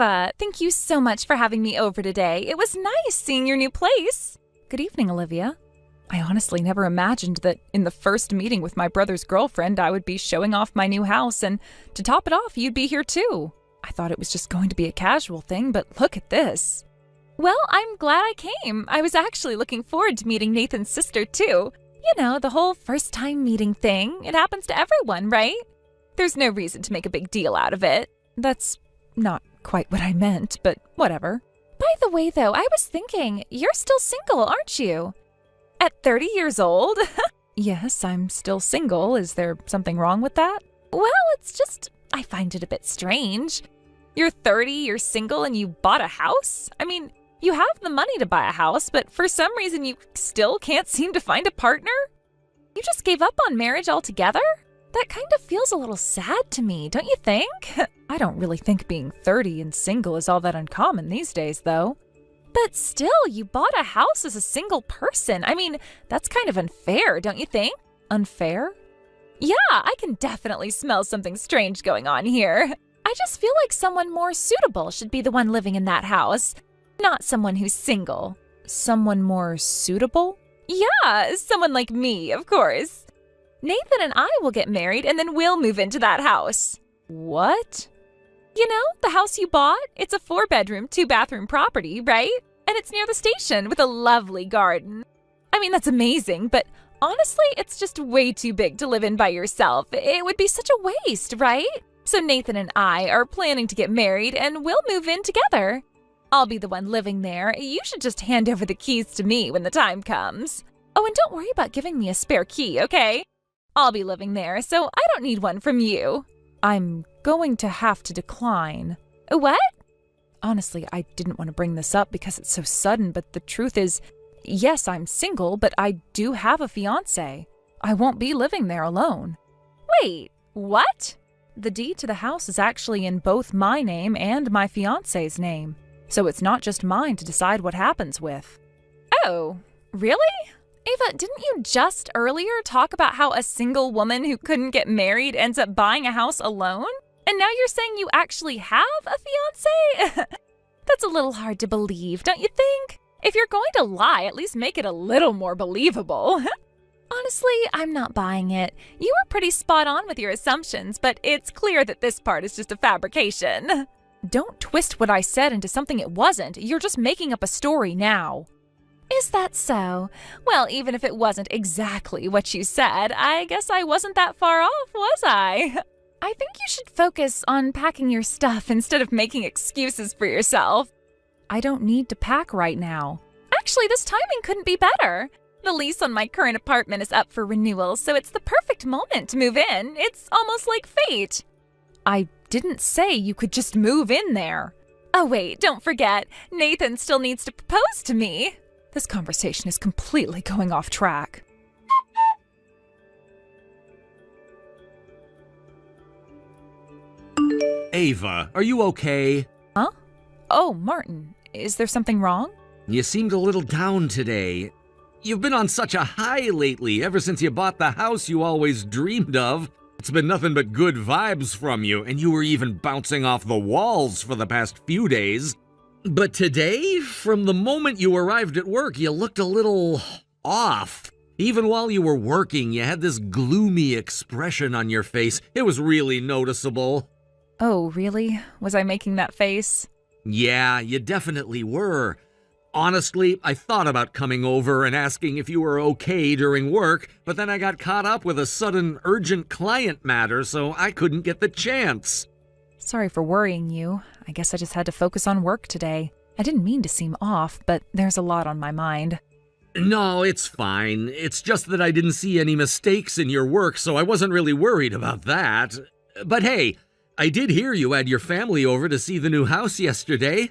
Ava, thank you so much for having me over today. It was nice seeing your new place. Good evening, Olivia. I honestly never imagined that in the first meeting with my brother's girlfriend, I would be showing off my new house, and to top it off, you'd be here too. I thought it was just going to be a casual thing, but look at this. Well, I'm glad I came. I was actually looking forward to meeting Nathan's sister too. You know, the whole first-time meeting thing. It happens to everyone, right? There's no reason to make a big deal out of it. That's not quite what I meant, but whatever. By the way, though, I was thinking, you're still single, aren't you? At 30 years old? Yes, I'm still single. Is there something wrong with that? Well, it's just, I find it a bit strange. You're 30, you're single, and you bought a house? I mean, you have the money to buy a house, but for some reason you still can't seem to find a partner? You just gave up on marriage altogether? That kind of feels a little sad to me, don't you think? I don't really think being 30 and single is all that uncommon these days, though. But still, you bought a house as a single person. I mean, that's kind of unfair, don't you think? Unfair? Yeah, I can definitely smell something strange going on here. I just feel like someone more suitable should be the one living in that house, not someone who's single. Someone more suitable? Yeah, someone like me, of course. Nathan and I will get married and then we'll move into that house. What? You know, the house you bought? It's a 4-bedroom, 2-bathroom property, right? And it's near the station with a lovely garden. I mean, that's amazing, but honestly, it's just way too big to live in by yourself. It would be such a waste, right? So Nathan and I are planning to get married and we'll move in together. I'll be the one living there. You should just hand over the keys to me when the time comes. Oh, and don't worry about giving me a spare key, okay? I'll be living there, so I don't need one from you. I'm going to have to decline. What? Honestly, I didn't want to bring this up because it's so sudden, but the truth is, yes, I'm single, but I do have a fiancé. I won't be living there alone. Wait, what? The deed to the house is actually in both my name and my fiancé's name, so it's not just mine to decide what happens with. Oh, really? Ava, didn't you just earlier talk about how a single woman who couldn't get married ends up buying a house alone? And now you're saying you actually have a fiancé? That's a little hard to believe, don't you think? If you're going to lie, at least make it a little more believable. Honestly, I'm not buying it. You were pretty spot on with your assumptions, but it's clear that this part is just a fabrication. Don't twist what I said into something it wasn't. You're just making up a story now. Is that so? Well, even if it wasn't exactly what you said, I guess I wasn't that far off, was I? I think you should focus on packing your stuff instead of making excuses for yourself. I don't need to pack right now. Actually, this timing couldn't be better. The lease on my current apartment is up for renewal, so it's the perfect moment to move in. It's almost like fate. I didn't say you could just move in there. Oh wait, don't forget, Nathan still needs to propose to me. This conversation is completely going off track. Ava, are you okay? Huh? Oh, Martin, is there something wrong? You seemed a little down today. You've been on such a high lately, ever since you bought the house you always dreamed of. It's been nothing but good vibes from you, and you were even bouncing off the walls for the past few days. But today, from the moment you arrived at work, you looked a little off. Even while you were working, you had this gloomy expression on your face. It was really noticeable. Oh, really? Was I making that face? Yeah, you definitely were. Honestly, I thought about coming over and asking if you were okay during work, but then I got caught up with a sudden urgent client matter, so I couldn't get the chance. Sorry for worrying you. I guess I just had to focus on work today. I didn't mean to seem off, but there's a lot on my mind. No, it's fine. It's just that I didn't see any mistakes in your work, so I wasn't really worried about that. But hey, I did hear you had your family over to see the new house yesterday.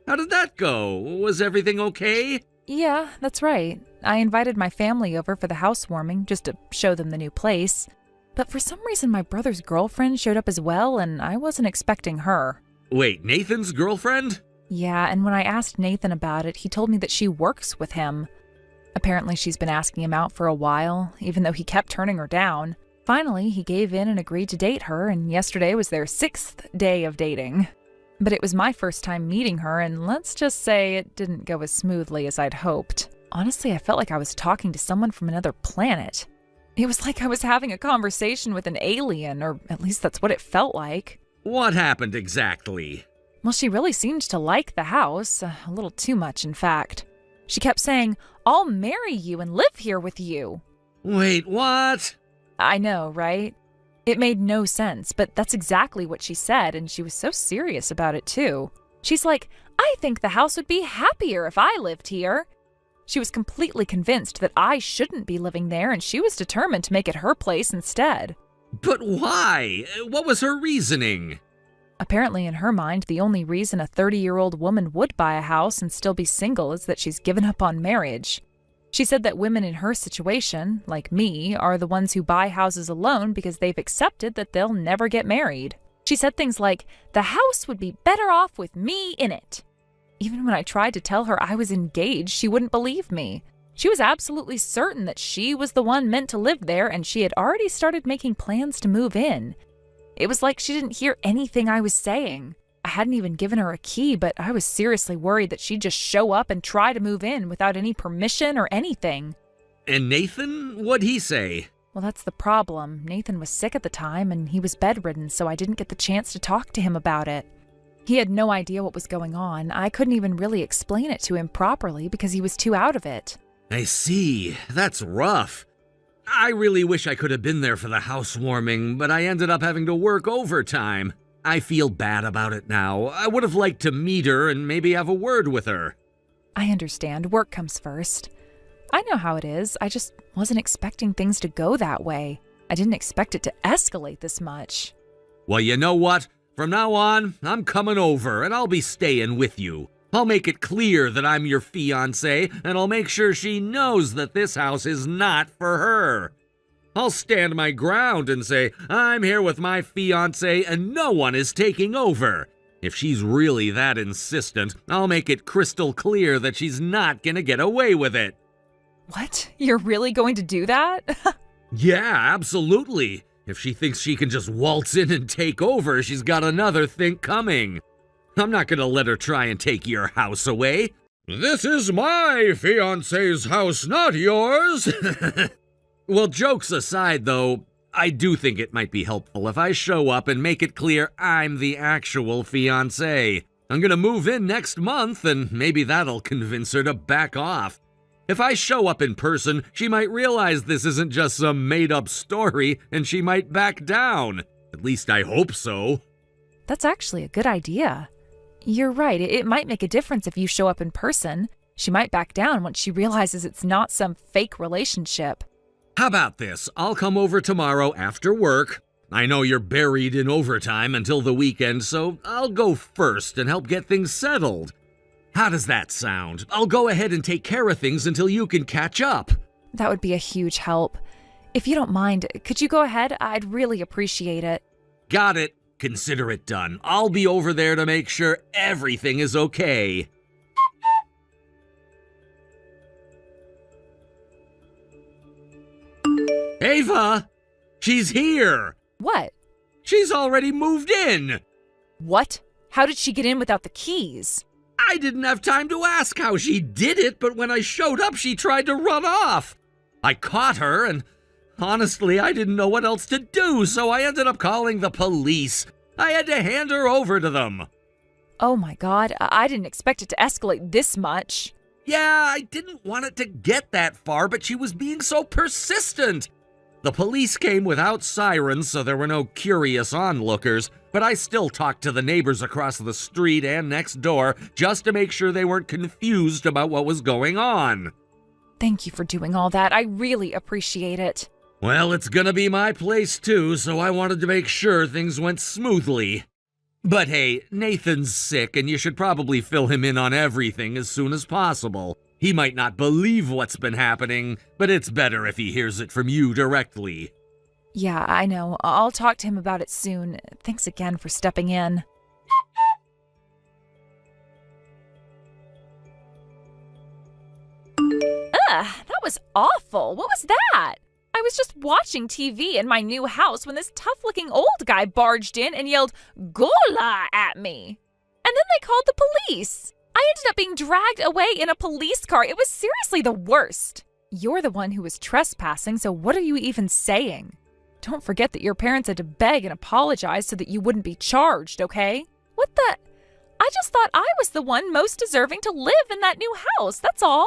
How did that go? Was everything okay? Yeah, that's right. I invited my family over for the housewarming just to show them the new place. But for some reason my brother's girlfriend showed up as well, and I wasn't expecting her. Wait, Nathan's girlfriend? Yeah, and when I asked Nathan about it, he told me that she works with him. Apparently she's been asking him out for a while, even though he kept turning her down. Finally, he gave in and agreed to date her, and yesterday was their 6th day of dating. But it was my first time meeting her, and let's just say it didn't go as smoothly as I'd hoped. Honestly, I felt like I was talking to someone from another planet. It was like I was having a conversation with an alien, or at least that's what it felt like. What happened exactly? Well, she really seemed to like the house, a little too much, in fact. She kept saying, "I'll marry you and live here with you." Wait, what? I know, right? It made no sense, but that's exactly what she said, and she was so serious about it, too. She's like, "I think the house would be happier if I lived here." She was completely convinced that I shouldn't be living there, and she was determined to make it her place instead. But why? What was her reasoning? Apparently, in her mind, the only reason a 30-year-old woman would buy a house and still be single is that she's given up on marriage. She said that women in her situation, like me, are the ones who buy houses alone because they've accepted that they'll never get married. She said things like, "The house would be better off with me in it." Even when I tried to tell her I was engaged, she wouldn't believe me. She was absolutely certain that she was the one meant to live there, and she had already started making plans to move in. It was like she didn't hear anything I was saying. I hadn't even given her a key, but I was seriously worried that she'd just show up and try to move in without any permission or anything. And Nathan? What'd he say? Well, that's the problem. Nathan was sick at the time, and he was bedridden, so I didn't get the chance to talk to him about it. He had no idea what was going on. I couldn't even really explain it to him properly because he was too out of it. I see. That's rough. I really wish I could have been there for the housewarming, but I ended up having to work overtime. I feel bad about it now. I would have liked to meet her and maybe have a word with her. I understand. Work comes first. I know how it is. I just wasn't expecting things to go that way. I didn't expect it to escalate this much. Well, you know what? From now on, I'm coming over and I'll be staying with you. I'll make it clear that I'm your fiancé, and I'll make sure she knows that this house is not for her. I'll stand my ground and say, I'm here with my fiancé and no one is taking over. If she's really that insistent, I'll make it crystal clear that she's not gonna get away with it. What? You're really going to do that? Yeah, absolutely. If she thinks she can just waltz in and take over, she's got another think coming. I'm not gonna let her try and take your house away. This is my fiancé's house, not yours. Well, jokes aside, though, I do think it might be helpful if I show up and make it clear I'm the actual fiancé. I'm gonna move in next month, and maybe that'll convince her to back off. If I show up in person, she might realize this isn't just some made-up story, and she might back down. At least I hope so. That's actually a good idea. You're right, it might make a difference if you show up in person. She might back down once she realizes it's not some fake relationship. How about this? I'll come over tomorrow after work. I know you're buried in overtime until the weekend, so I'll go first and help get things settled. How does that sound? I'll go ahead and take care of things until you can catch up. That would be a huge help. If you don't mind, could you go ahead? I'd really appreciate it. Got it. Consider it done. I'll be over there to make sure everything is okay. Ava! She's here! What? She's already moved in! What? How did she get in without the keys? I didn't have time to ask how she did it, but when I showed up, she tried to run off. I caught her, and honestly, I didn't know what else to do, so I ended up calling the police. I had to hand her over to them. Oh my God, I didn't expect it to escalate this much. Yeah, I didn't want it to get that far, but she was being so persistent. The police came without sirens, so there were no curious onlookers, but I still talked to the neighbors across the street and next door just to make sure they weren't confused about what was going on. Thank you for doing all that. I really appreciate it. Well, it's gonna be my place too, so I wanted to make sure things went smoothly. But hey, Nathan's sick, and you should probably fill him in on everything as soon as possible. He might not believe what's been happening, but it's better if he hears it from you directly. Yeah, I know. I'll talk to him about it soon. Thanks again for stepping in. That was awful. What was that? I was just watching TV in my new house when this tough-looking old guy barged in and yelled, "Gola!" at me. then they called the police. I ended up being dragged away in a police car. It was seriously the worst. You're the one who was trespassing, so what are you even saying? Don't forget that your parents had to beg and apologize so that you wouldn't be charged, okay? What the? I just thought I was the one most deserving to live in that new house, that's all.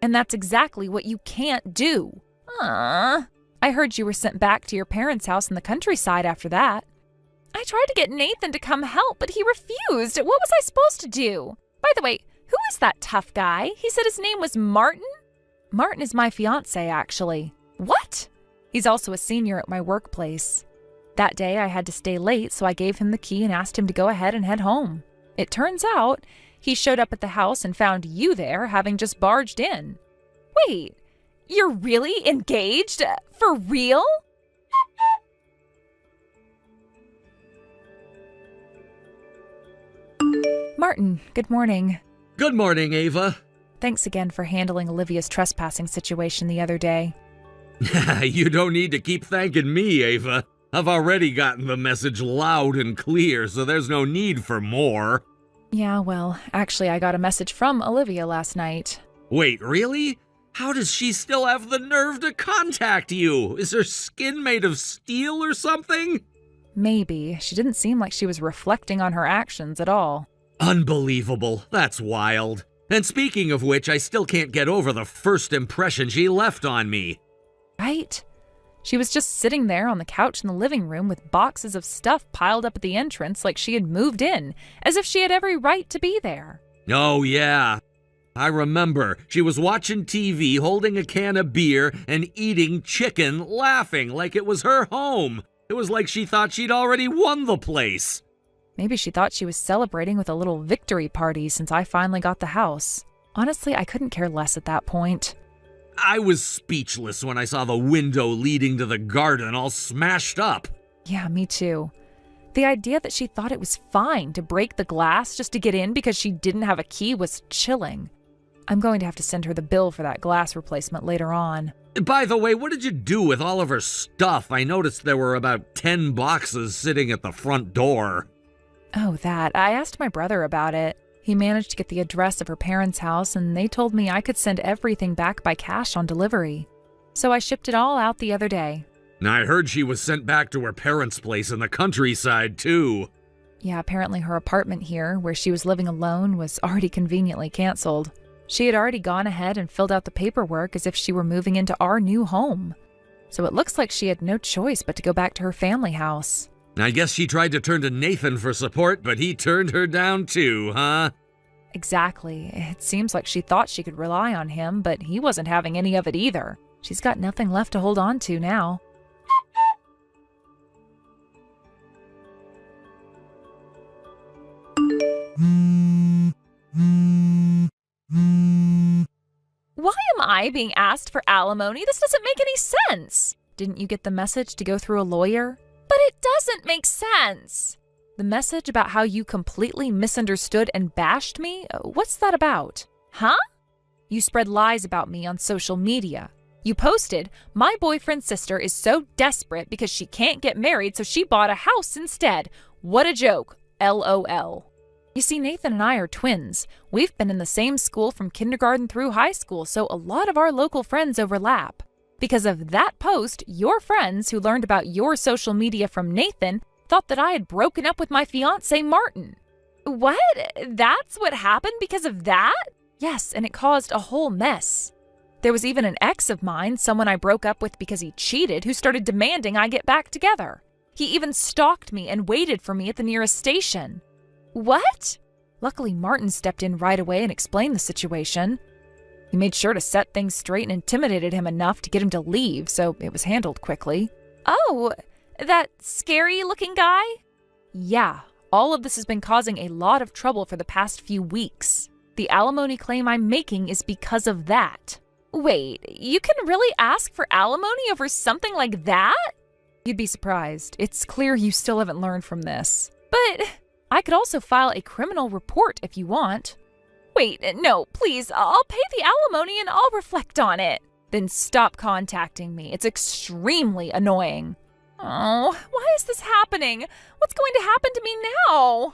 And that's exactly what you can't do. I heard you were sent back to your parents' house in the countryside after that. I tried to get Nathan to come help, but he refused. What was I supposed to do? By the way, who is that tough guy? He said his name was Martin? Martin is my fiancé, actually. What? He's also a senior at my workplace. That day I had to stay late, so I gave him the key and asked him to go ahead and head home. It turns out he showed up at the house and found you there, having just barged in. Wait, you're really engaged? For real? Martin, good morning. Good morning, Ava. Thanks again for handling Olivia's trespassing situation the other day. You don't need to keep thanking me, Ava. I've already gotten the message loud and clear, so there's no need for more. Yeah, well, actually I got a message from Olivia last night. Wait, really? How does she still have the nerve to contact you? Is her skin made of steel or something? Maybe. She didn't seem like she was reflecting on her actions at all. Unbelievable. That's wild. And speaking of which, I still can't get over the first impression she left on me. Right? She was just sitting there on the couch in the living room with boxes of stuff piled up at the entrance like she had moved in, as if she had every right to be there. Oh, yeah. I remember. She was watching TV, holding a can of beer, and eating chicken, laughing like it was her home. It was like she thought she'd already won the place. Maybe she thought she was celebrating with a little victory party since I finally got the house. Honestly, I couldn't care less at that point. I was speechless when I saw the window leading to the garden all smashed up. Yeah, me too. The idea that she thought it was fine to break the glass just to get in because she didn't have a key was chilling. I'm going to have to send her the bill for that glass replacement later on. By the way, what did you do with all of her stuff? I noticed there were about 10 boxes sitting at the front door. Oh, that. I asked my brother about it. He managed to get the address of her parents' house, and they told me I could send everything back by cash on delivery. So I shipped it all out the other day. I heard she was sent back to her parents' place in the countryside, too. Yeah, apparently her apartment here, where she was living alone, was already conveniently canceled. She had already gone ahead and filled out the paperwork as if she were moving into our new home. So it looks like she had no choice but to go back to her family house. I guess she tried to turn to Nathan for support, but he turned her down too, huh? Exactly. It seems like she thought she could rely on him, but he wasn't having any of it either. She's got nothing left to hold on to now. Why am I being asked for alimony? This doesn't make any sense. Didn't you get the message to go through a lawyer? But it doesn't make sense. The message about how you completely misunderstood and bashed me? What's that about? Huh? You spread lies about me on social media. You posted, "My boyfriend's sister is so desperate because she can't get married, so she bought a house instead. What a joke. LOL." You see, Nathan and I are twins. We've been in the same school from kindergarten through high school, so a lot of our local friends overlap. Because of that post, your friends who learned about your social media from Nathan thought that I had broken up with my fiancé, Martin. What? That's what happened because of that? Yes, and it caused a whole mess. There was even an ex of mine, someone I broke up with because he cheated, who started demanding I get back together. He even stalked me and waited for me at the nearest station. What? Luckily, Martin stepped in right away and explained the situation. He made sure to set things straight and intimidated him enough to get him to leave, so it was handled quickly. Oh, that scary-looking guy? Yeah, all of this has been causing a lot of trouble for the past few weeks. The alimony claim I'm making is because of that. Wait, you can really ask for alimony over something like that? You'd be surprised. It's clear you still haven't learned from this. But I could also file a criminal report if you want. Wait, no, please, I'll pay the alimony and I'll reflect on it. Then stop contacting me. It's extremely annoying. Oh, why is this happening? What's going to happen to me now?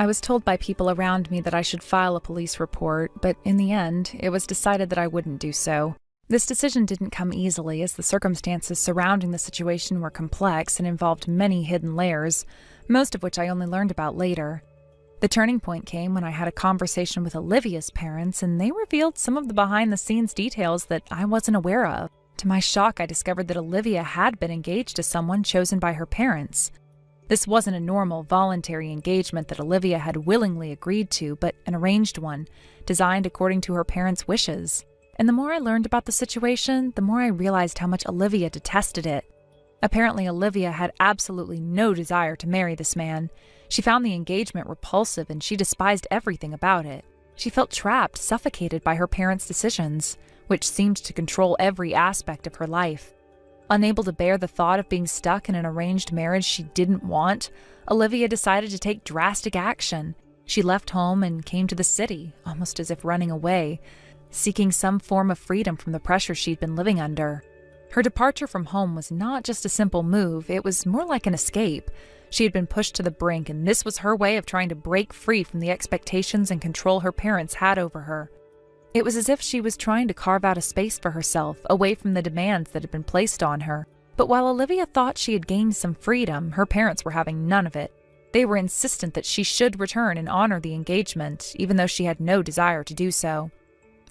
I was told by people around me that I should file a police report, but in the end, it was decided that I wouldn't do so. This decision didn't come easily, as the circumstances surrounding the situation were complex and involved many hidden layers, most of which I only learned about later. The turning point came when I had a conversation with Olivia's parents, and they revealed some of the behind-the-scenes details that I wasn't aware of. To my shock, I discovered that Olivia had been engaged to someone chosen by her parents. This wasn't a normal, voluntary engagement that Olivia had willingly agreed to, but an arranged one, designed according to her parents' wishes. And the more I learned about the situation, the more I realized how much Olivia detested it. Apparently, Olivia had absolutely no desire to marry this man. She found the engagement repulsive, and she despised everything about it. She felt trapped, suffocated by her parents' decisions, which seemed to control every aspect of her life. Unable to bear the thought of being stuck in an arranged marriage she didn't want, Olivia decided to take drastic action. She left home and came to the city, almost as if running away, seeking some form of freedom from the pressure she'd been living under. Her departure from home was not just a simple move, it was more like an escape. She had been pushed to the brink, and this was her way of trying to break free from the expectations and control her parents had over her. It was as if she was trying to carve out a space for herself, away from the demands that had been placed on her. But while Olivia thought she had gained some freedom, her parents were having none of it. They were insistent that she should return and honor the engagement, even though she had no desire to do so.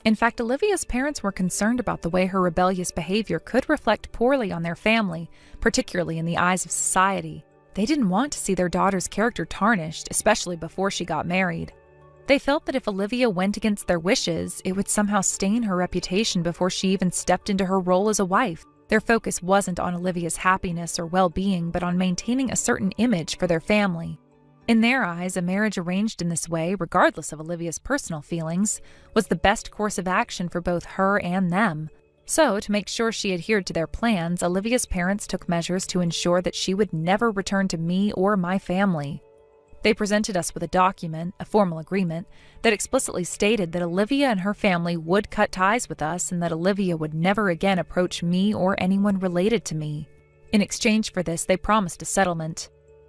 In fact, Olivia's parents were concerned about the way her rebellious behavior could reflect poorly on their family, particularly in the eyes of society. They didn't want to see their daughter's character tarnished, especially before she got married. They felt that if Olivia went against their wishes, it would somehow stain her reputation before she even stepped into her role as a wife. Their focus wasn't on Olivia's happiness or well-being, but on maintaining a certain image for their family. In their eyes, a marriage arranged in this way, regardless of Olivia's personal feelings, was the best course of action for both her and them. So, to make sure she adhered to their plans, Olivia's parents took measures to ensure that she would never return to me or my family. They presented us with a document, a formal agreement, that explicitly stated that Olivia and her family would cut ties with us and that Olivia would never again approach me or anyone related to me. In exchange for this, they promised a settlement.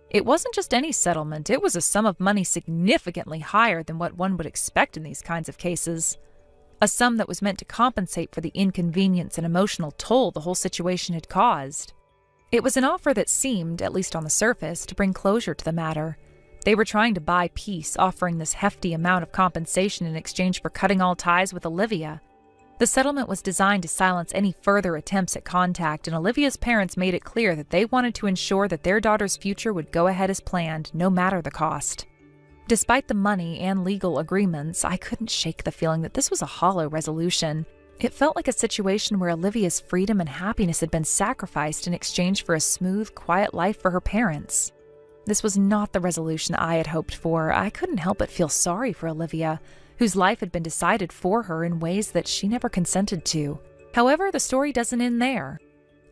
It wasn't just any settlement, it was a sum of money significantly higher than what one would expect in these kinds of cases. A sum that was meant to compensate for the inconvenience and emotional toll the whole situation had caused. It was an offer that seemed, at least on the surface, to bring closure to the matter. They were trying to buy peace, offering this hefty amount of compensation in exchange for cutting all ties with Olivia. The settlement was designed to silence any further attempts at contact, and Olivia's parents made it clear that they wanted to ensure that their daughter's future would go ahead as planned, no matter the cost. Despite the money and legal agreements, I couldn't shake the feeling that this was a hollow resolution. It felt like a situation where Olivia's freedom and happiness had been sacrificed in exchange for a smooth, quiet life for her parents. This was not the resolution I had hoped for. I couldn't help but feel sorry for Olivia, whose life had been decided for her in ways that she never consented to. However, the story doesn't end there.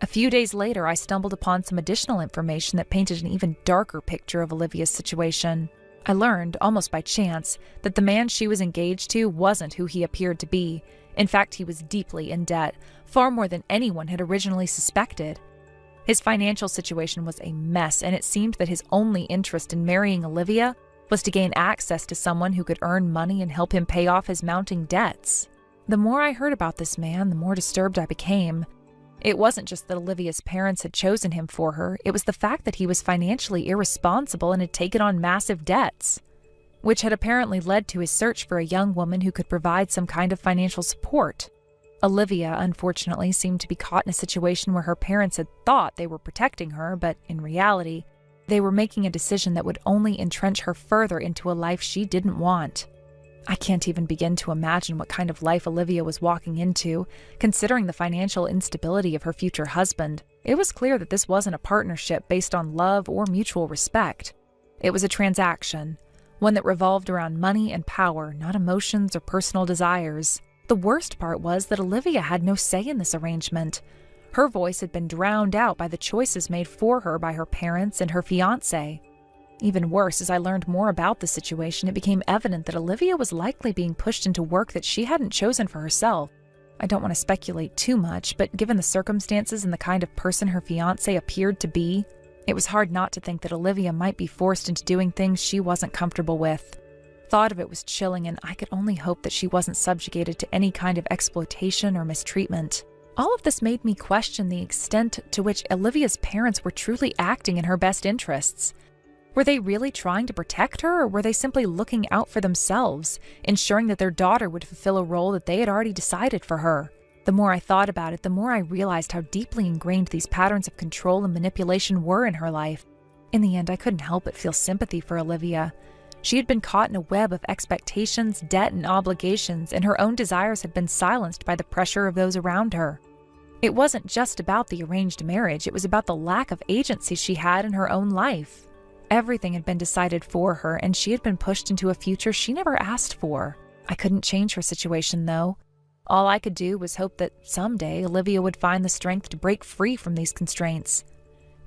A few days later, I stumbled upon some additional information that painted an even darker picture of Olivia's situation. I learned, almost by chance, that the man she was engaged to wasn't who he appeared to be. In fact, he was deeply in debt, far more than anyone had originally suspected. His financial situation was a mess, and it seemed that his only interest in marrying Olivia was to gain access to someone who could earn money and help him pay off his mounting debts. The more I heard about this man, the more disturbed I became. It wasn't just that Olivia's parents had chosen him for her, it was the fact that he was financially irresponsible and had taken on massive debts, which had apparently led to his search for a young woman who could provide some kind of financial support. Olivia, unfortunately, seemed to be caught in a situation where her parents had thought they were protecting her, but in reality, they were making a decision that would only entrench her further into a life she didn't want. I can't even begin to imagine what kind of life Olivia was walking into, considering the financial instability of her future husband. It was clear that this wasn't a partnership based on love or mutual respect. It was a transaction, one that revolved around money and power, not emotions or personal desires. The worst part was that Olivia had no say in this arrangement. Her voice had been drowned out by the choices made for her by her parents and her fiancé. Even worse, as I learned more about the situation, it became evident that Olivia was likely being pushed into work that she hadn't chosen for herself. I don't want to speculate too much, but given the circumstances and the kind of person her fiancé appeared to be, It was hard not to think that Olivia might be forced into doing things she wasn't comfortable with. Thought of it was chilling, and I could only hope that she wasn't subjugated to any kind of exploitation or mistreatment. All of this made me question the extent to which Olivia's parents were truly acting in her best interests. Were they really trying to protect her, or were they simply looking out for themselves, ensuring that their daughter would fulfill a role that they had already decided for her? The more I thought about it, the more I realized how deeply ingrained these patterns of control and manipulation were in her life. In the end, I couldn't help but feel sympathy for Olivia. She had been caught in a web of expectations, debt, and obligations, and her own desires had been silenced by the pressure of those around her. It wasn't just about the arranged marriage, it was about the lack of agency she had in her own life. Everything had been decided for her, and she had been pushed into a future she never asked for. I couldn't change her situation, though. All I could do was hope that someday Olivia would find the strength to break free from these constraints,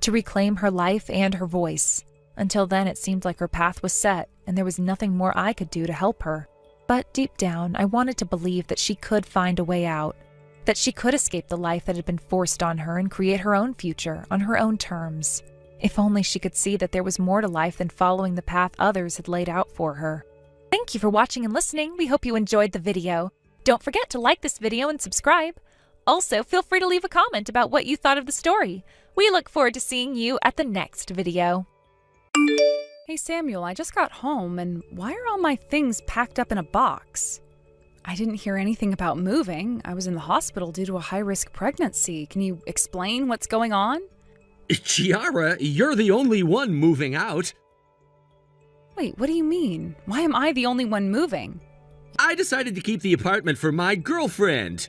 to reclaim her life and her voice. Until then, it seemed like her path was set, and there was nothing more I could do to help her. But deep down, I wanted to believe that she could find a way out, that she could escape the life that had been forced on her and create her own future on her own terms. If only she could see that there was more to life than following the path others had laid out for her. Thank you for watching and listening. We hope you enjoyed the video. Don't forget to like this video and subscribe. Also, feel free to leave a comment about what you thought of the story. We look forward to seeing you at the next video. Hey Samuel, I just got home, and why are all my things packed up in a box? I didn't hear anything about moving. I was in the hospital due to a high-risk pregnancy. Can you explain what's going on? Chiara, you're the only one moving out. Wait, what do you mean? Why am I the only one moving? I decided to keep the apartment for my girlfriend.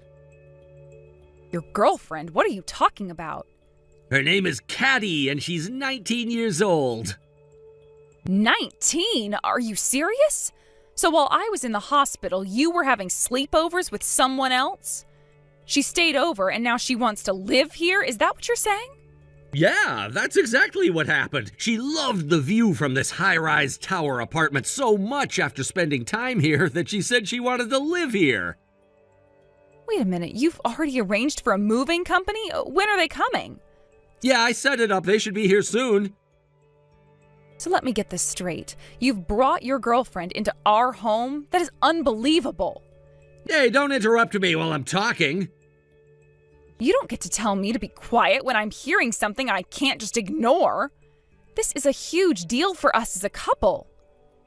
Your girlfriend? What are you talking about? Her name is Caddy, and she's 19 years old. 19? Are you serious? So while I was in the hospital, you were having sleepovers with someone else? She stayed over and now she wants to live here? Is that what you're saying? Yeah, that's exactly what happened. She loved the view from this high-rise tower apartment so much after spending time here that she said she wanted to live here. Wait a minute, you've already arranged for a moving company? When are they coming? Yeah, I set it up. They should be here soon. So let me get this straight. You've brought your girlfriend into our home? That is unbelievable. Hey, don't interrupt me while I'm talking. You don't get to tell me to be quiet when I'm hearing something I can't just ignore. This is a huge deal for us as a couple.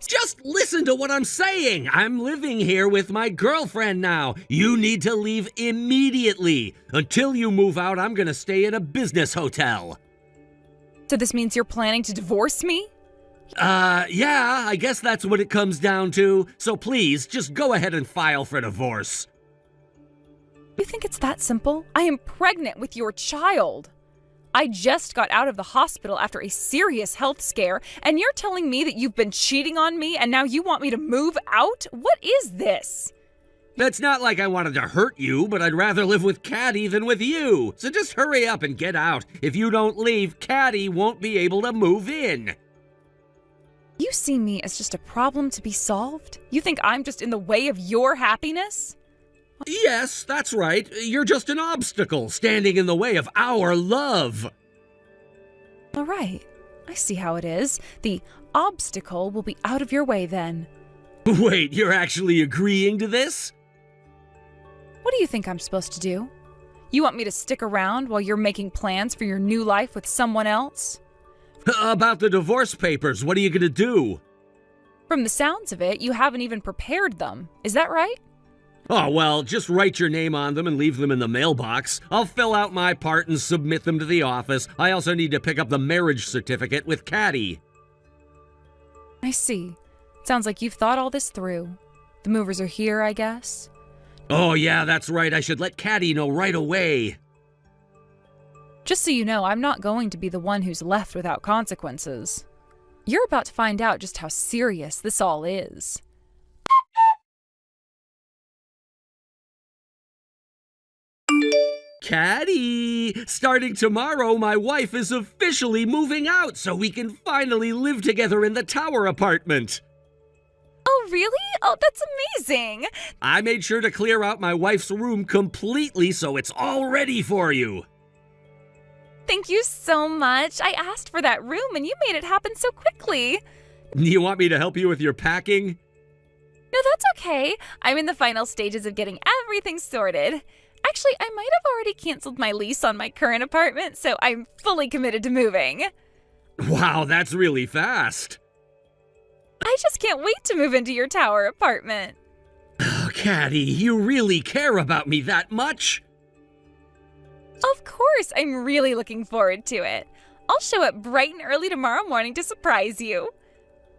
Just listen to what I'm saying. I'm living here with my girlfriend now. You need to leave immediately. Until you move out, I'm gonna stay in a business hotel. So this means you're planning to divorce me? Yeah, I guess that's what it comes down to. So please, just go ahead and file for divorce. You think it's that simple? I am pregnant with your child. I just got out of the hospital after a serious health scare, and you're telling me that you've been cheating on me and now you want me to move out? What is this? It's not like I wanted to hurt you, but I'd rather live with Caddy than with you. So just hurry up and get out. If you don't leave, Caddy won't be able to move in. You see me as just a problem to be solved? You think I'm just in the way of your happiness? Yes, that's right. You're just an obstacle standing in the way of our love. All right. I see how it is. The obstacle will be out of your way then. Wait, you're actually agreeing to this? What do you think I'm supposed to do? You want me to stick around while you're making plans for your new life with someone else? About the divorce papers, what are you gonna do? From the sounds of it, you haven't even prepared them. Is that right? Oh, well, just write your name on them and leave them in the mailbox. I'll fill out my part and submit them to the office. I also need to pick up the marriage certificate with Caddy. I see. Sounds like you've thought all this through. The movers are here, I guess? Oh, yeah, that's right. I should let Caddy know right away. Just so you know, I'm not going to be the one who's left without consequences. You're about to find out just how serious this all is. Caddy! Starting tomorrow, my wife is officially moving out so we can finally live together in the tower apartment. Oh, really? Oh, that's amazing! I made sure to clear out my wife's room completely so it's all ready for you. Thank you so much. I asked for that room and you made it happen so quickly. You want me to help you with your packing? No, that's okay. I'm in the final stages of getting everything sorted. Actually, I might have already canceled my lease on my current apartment, so I'm fully committed to moving. Wow, that's really fast. I just can't wait to move into your tower apartment. Oh, Caddy, you really care about me that much? Of course, I'm really looking forward to it. I'll show up bright and early tomorrow morning to surprise you.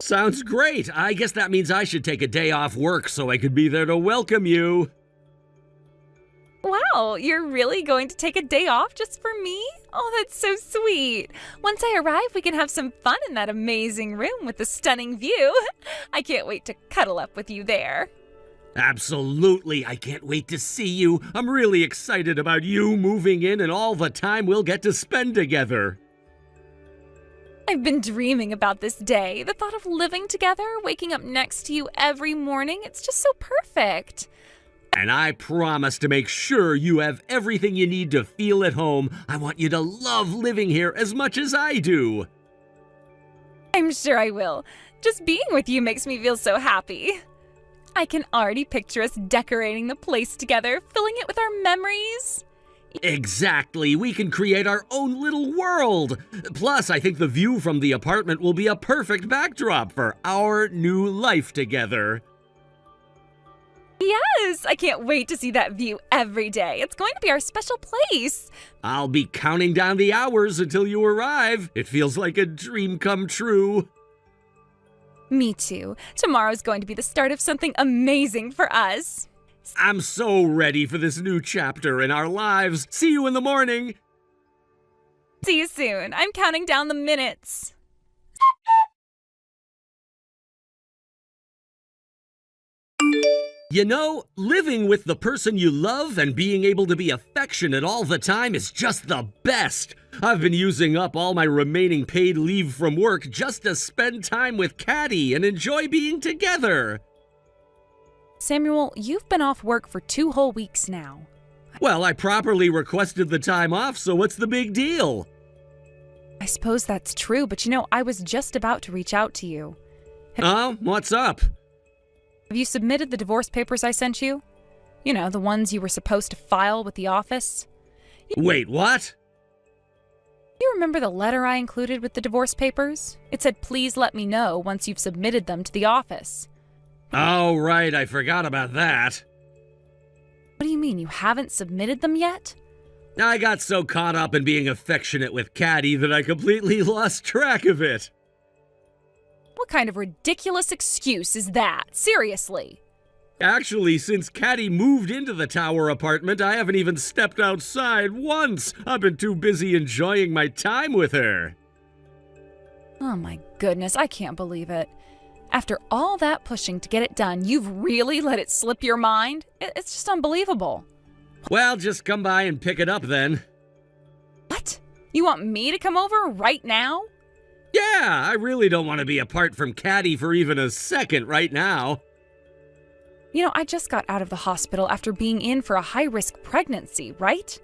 Sounds great. I guess that means I should take a day off work so I could be there to welcome you. Wow, you're really going to take a day off just for me? Oh, that's so sweet. Once I arrive, we can have some fun in that amazing room with the stunning view. I can't wait to cuddle up with you there. Absolutely. I can't wait to see you. I'm really excited about you moving in and all the time we'll get to spend together. I've been dreaming about this day. The thought of living together, waking up next to you every morning, it's just so perfect. And I promise to make sure you have everything you need to feel at home. I want you to love living here as much as I do. I'm sure I will. Just being with you makes me feel so happy. I can already picture us decorating the place together, filling it with our memories. Exactly. We can create our own little world. Plus, I think the view from the apartment will be a perfect backdrop for our new life together. Yes, I can't wait to see that view every day. It's going to be our special place. I'll be counting down the hours until you arrive. It feels like a dream come true. Me too. Tomorrow's going to be the start of something amazing for us. I'm so ready for this new chapter in our lives. See you in the morning. See you soon. I'm counting down the minutes. You know, living with the person you love and being able to be affectionate all the time is just the best. I've been using up all my remaining paid leave from work just to spend time with Caddy and enjoy being together. Samuel, you've been off work for 2 whole weeks now. Well, I properly requested the time off, so what's the big deal? I suppose that's true, but I was just about to reach out to you. Oh, what's up? Have you submitted the divorce papers I sent you? You know, the ones you were supposed to file with the office? Wait, what? You remember the letter I included with the divorce papers? It said, please let me know once you've submitted them to the office. Oh, right, I forgot about that. What do you mean, you haven't submitted them yet? I got so caught up in being affectionate with Caddy that I completely lost track of it. What kind of ridiculous excuse is that? Seriously. Actually, since Caddy moved into the tower apartment, I haven't even stepped outside once. I've been too busy enjoying my time with her. Oh my goodness, I can't believe it. After all that pushing to get it done, you've really let it slip your mind? It's just unbelievable. Well, just come by and pick it up then. What? You want me to come over right now? Yeah, I really don't want to be apart from Caddy for even a second right now. I just got out of the hospital after being in for a high-risk pregnancy, right?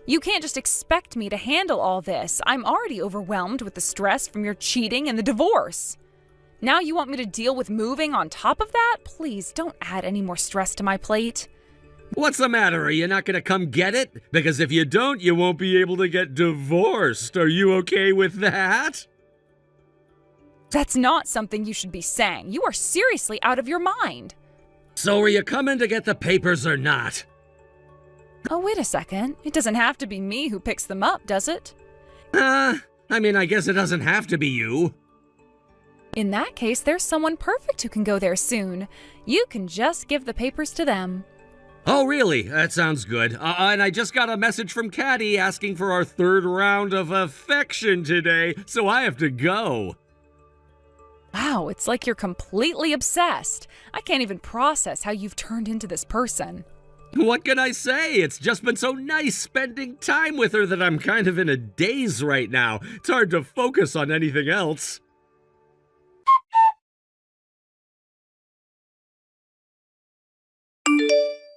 You can't just expect me to handle all this. I'm already overwhelmed with the stress from your cheating and the divorce. Now you want me to deal with moving on top of that? Please, don't add any more stress to my plate. What's the matter? Are you not going to come get it? Because if you don't, you won't be able to get divorced. Are you okay with that? That's not something you should be saying. You are seriously out of your mind. So are you coming to get the papers or not? Oh, wait a second. It doesn't have to be me who picks them up, does it? I guess it doesn't have to be you. In that case, there's someone perfect who can go there soon. You can just give the papers to them. Oh, really? That sounds good. And I just got a message from Caddy asking for our 3rd round of affection today, so I have to go. Wow, it's like you're completely obsessed. I can't even process how you've turned into this person. What can I say? It's just been so nice spending time with her that I'm kind of in a daze right now. It's hard to focus on anything else.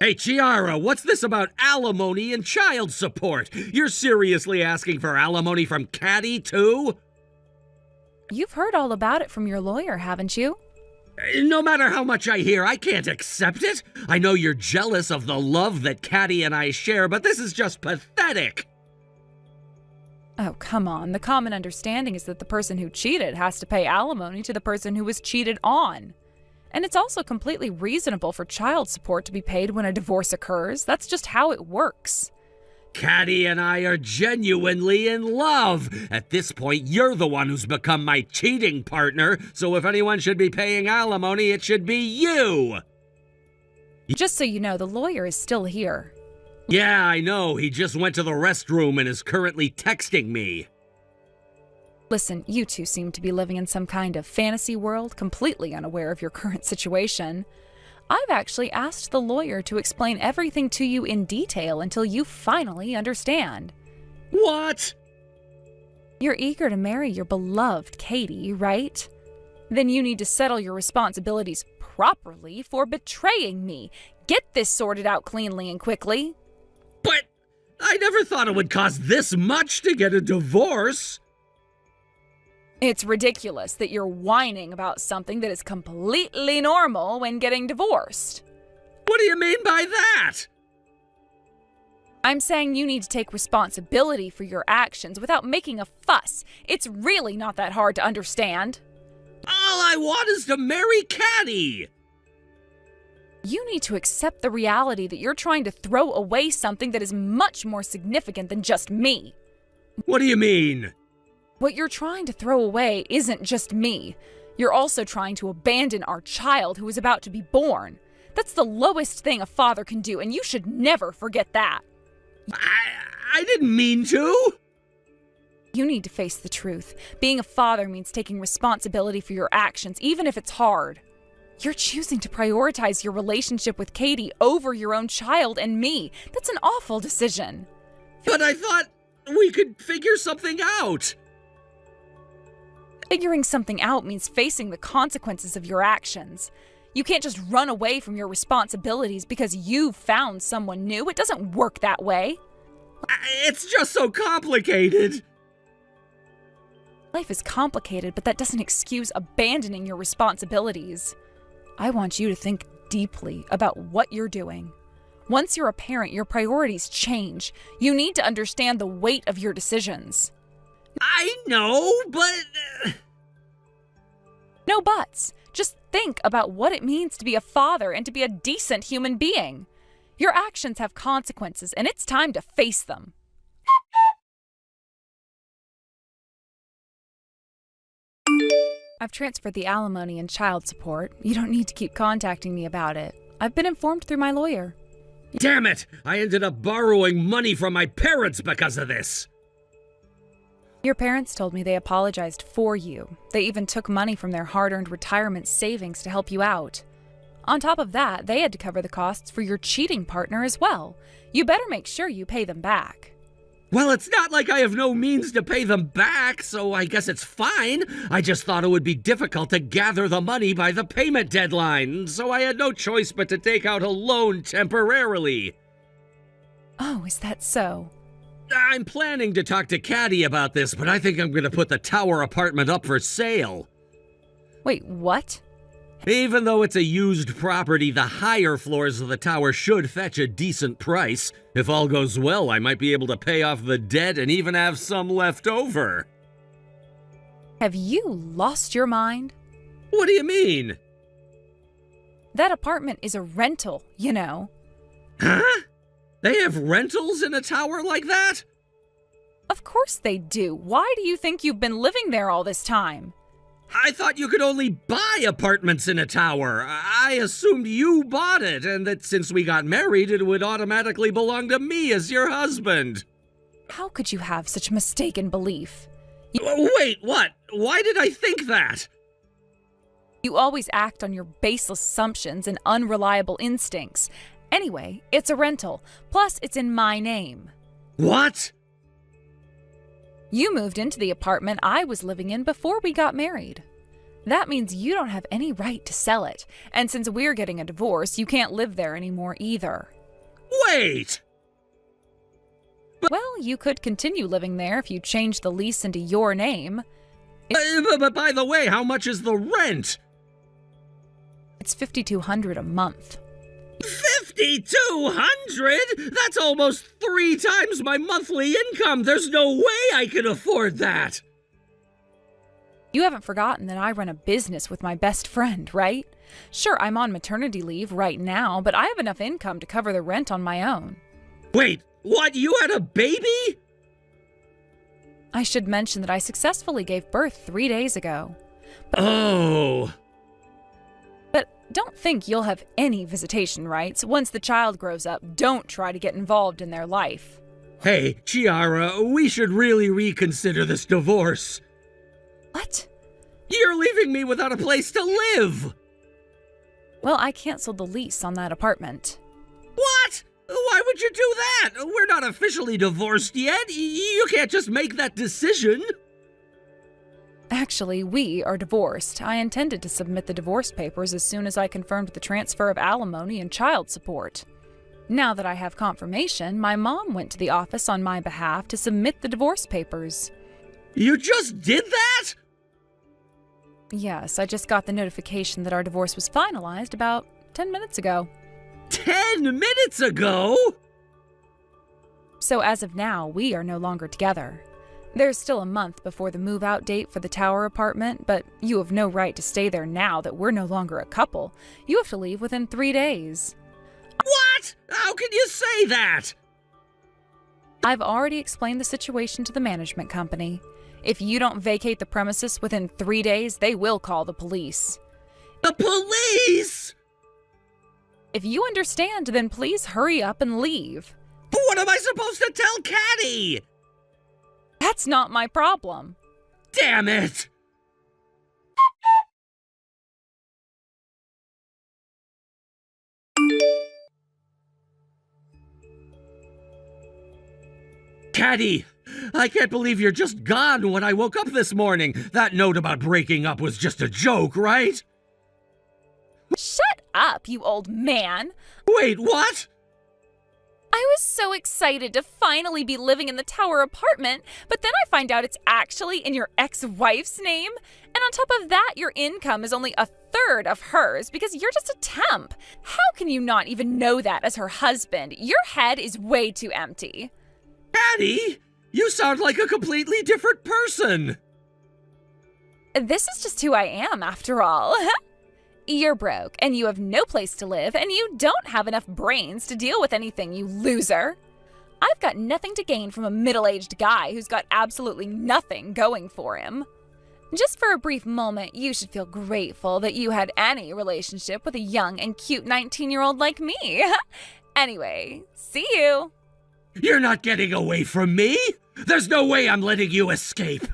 Hey, Chiara, what's this about alimony and child support? You're seriously asking for alimony from Caddy, too? You've heard all about it from your lawyer, haven't you? No matter how much I hear, I can't accept it. I know you're jealous of the love that Caddy and I share, but this is just pathetic. Oh, come on. The common understanding is that the person who cheated has to pay alimony to the person who was cheated on. And it's also completely reasonable for child support to be paid when a divorce occurs. That's just how it works. Caddy and I are genuinely in love. At this point, you're the one who's become my cheating partner, so if anyone should be paying alimony, it should be you. Just so you know, the lawyer is still here. Yeah, I know. He just went to the restroom and is currently texting me. Listen, you two seem to be living in some kind of fantasy world, completely unaware of your current situation. I've actually asked the lawyer to explain everything to you in detail until you finally understand. What? You're eager to marry your beloved Katie, right? Then you need to settle your responsibilities properly for betraying me. Get this sorted out cleanly and quickly. But I never thought it would cost this much to get a divorce. It's ridiculous that you're whining about something that is completely normal when getting divorced. What do you mean by that? I'm saying you need to take responsibility for your actions without making a fuss. It's really not that hard to understand. All I want is to marry Caddy. You need to accept the reality that you're trying to throw away something that is much more significant than just me. What do you mean? What you're trying to throw away isn't just me. You're also trying to abandon our child who is about to be born. That's the lowest thing a father can do, and you should never forget that. I didn't mean to. You need to face the truth. Being a father means taking responsibility for your actions, even if it's hard. You're choosing to prioritize your relationship with Katie over your own child and me. That's an awful decision. But I thought we could figure something out. Figuring something out means facing the consequences of your actions. You can't just run away from your responsibilities because you've found someone new. It doesn't work that way. It's just so complicated. Life is complicated, but that doesn't excuse abandoning your responsibilities. I want you to think deeply about what you're doing. Once you're a parent, your priorities change. You need to understand the weight of your decisions. I know, but... No buts. Just think about what it means to be a father and to be a decent human being. Your actions have consequences, and it's time to face them. I've transferred the alimony and child support. You don't need to keep contacting me about it. I've been informed through my lawyer. Damn it! I ended up borrowing money from my parents because of this. Your parents told me they apologized for you. They even took money from their hard-earned retirement savings to help you out. On top of that, they had to cover the costs for your cheating partner as well. You better make sure you pay them back. Well, it's not like I have no means to pay them back, so I guess it's fine. I just thought it would be difficult to gather the money by the payment deadline, so I had no choice but to take out a loan temporarily. Oh, is that so? I'm planning to talk to Caddy about this, but I think I'm going to put the tower apartment up for sale. Wait, what? Even though it's a used property, the higher floors of the tower should fetch a decent price. If all goes well, I might be able to pay off the debt and even have some left over. Have you lost your mind? What do you mean? That apartment is a rental, you know. Huh? They have rentals in a tower like that? Of course they do. Why do you think you've been living there all this time? I thought you could only buy apartments in a tower. I assumed you bought it, and that since we got married, it would automatically belong to me as your husband. How could you have such mistaken belief? Wait, what? Why did I think that? You always act on your baseless assumptions and unreliable instincts. Anyway, it's a rental. Plus, it's in my name. What? You moved into the apartment I was living in before we got married. That means you don't have any right to sell it, and since we're getting a divorce, you can't live there anymore either. Wait! Well, you could continue living there if you change the lease into your name. But by the way, how much is the rent? It's $5,200 a month. 5,200? That's almost 3 times my monthly income. There's no way I can afford that. You haven't forgotten that I run a business with my best friend, right? Sure, I'm on maternity leave right now, but I have enough income to cover the rent on my own. Wait, what? You had a baby? I should mention that I successfully gave birth 3 days ago. Oh. But don't think you'll have any visitation rights. Once the child grows up, don't try to get involved in their life. Hey, Chiara, we should really reconsider this divorce. What? You're leaving me without a place to live! Well, I canceled the lease on that apartment. What? Why would you do that? We're not officially divorced yet. You can't just make that decision. Actually, we are divorced. I intended to submit the divorce papers as soon as I confirmed the transfer of alimony and child support. Now that I have confirmation, my mom went to the office on my behalf to submit the divorce papers. You just did that? Yes, I just got the notification that our divorce was finalized about 10 minutes ago. 10 minutes ago? So as of now, we are no longer together. There's still a month before the move-out date for the tower apartment, but you have no right to stay there now that we're no longer a couple. You have to leave within 3 days. What? How can you say that? I've already explained the situation to the management company. If you don't vacate the premises within 3 days, they will call the police. The police? If you understand, then please hurry up and leave. But what am I supposed to tell Caddy? That's not my problem. Damn it! Caddy, I can't believe you're just gone when I woke up this morning. That note about breaking up was just a joke, right? Shut up, you old man! Wait, what? I was so excited to finally be living in the tower apartment, but then I find out it's actually in your ex-wife's name. And on top of that, your income is only a third of hers because you're just a temp. How can you not even know that as her husband? Your head is way too empty. Caddy, you sound like a completely different person. This is just who I am, after all. You're broke, and you have no place to live, and you don't have enough brains to deal with anything, you loser. I've got nothing to gain from a middle-aged guy who's got absolutely nothing going for him. Just for a brief moment, you should feel grateful that you had any relationship with a young and cute 19-year-old like me. Anyway, see you. You're not getting away from me. There's no way I'm letting you escape.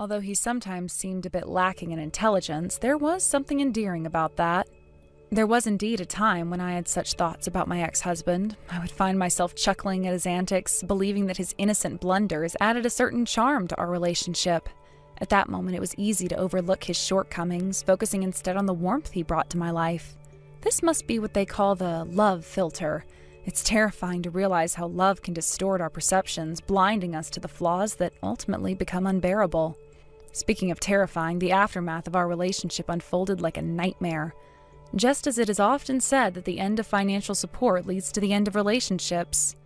Although he sometimes seemed a bit lacking in intelligence, there was something endearing about that. There was indeed a time when I had such thoughts about my ex-husband. I would find myself chuckling at his antics, believing that his innocent blunders added a certain charm to our relationship. At that moment, it was easy to overlook his shortcomings, focusing instead on the warmth he brought to my life. This must be what they call the love filter. It's terrifying to realize how love can distort our perceptions, blinding us to the flaws that ultimately become unbearable. Speaking of terrifying, the aftermath of our relationship unfolded like a nightmare. Just as it is often said that the end of financial support leads to the end of relationships.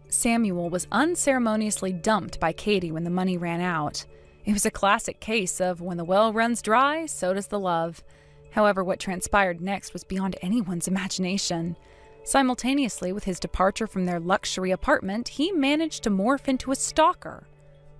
Samuel was unceremoniously dumped by Katie when the money ran out. It was a classic case of when the well runs dry, so does the love. However, what transpired next was beyond anyone's imagination. Simultaneously with his departure from their luxury apartment, he managed to morph into a stalker.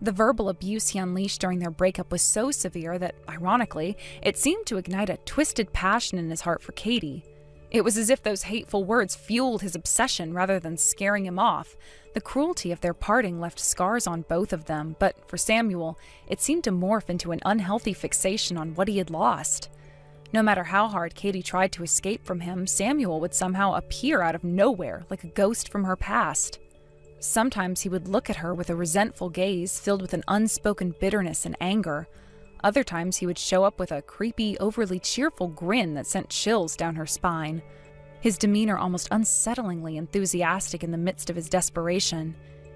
The verbal abuse he unleashed during their breakup was so severe that, ironically, it seemed to ignite a twisted passion in his heart for Katie. It was as if those hateful words fueled his obsession rather than scaring him off. The cruelty of their parting left scars on both of them, but for Samuel, it seemed to morph into an unhealthy fixation on what he had lost. No matter how hard Katie tried to escape from him, Samuel would somehow appear out of nowhere like a ghost from her past. Sometimes he would look at her with a resentful gaze filled with an unspoken bitterness and anger. Other times he would show up with a creepy, overly cheerful grin that sent chills down her spine. His demeanor almost unsettlingly enthusiastic in the midst of his desperation.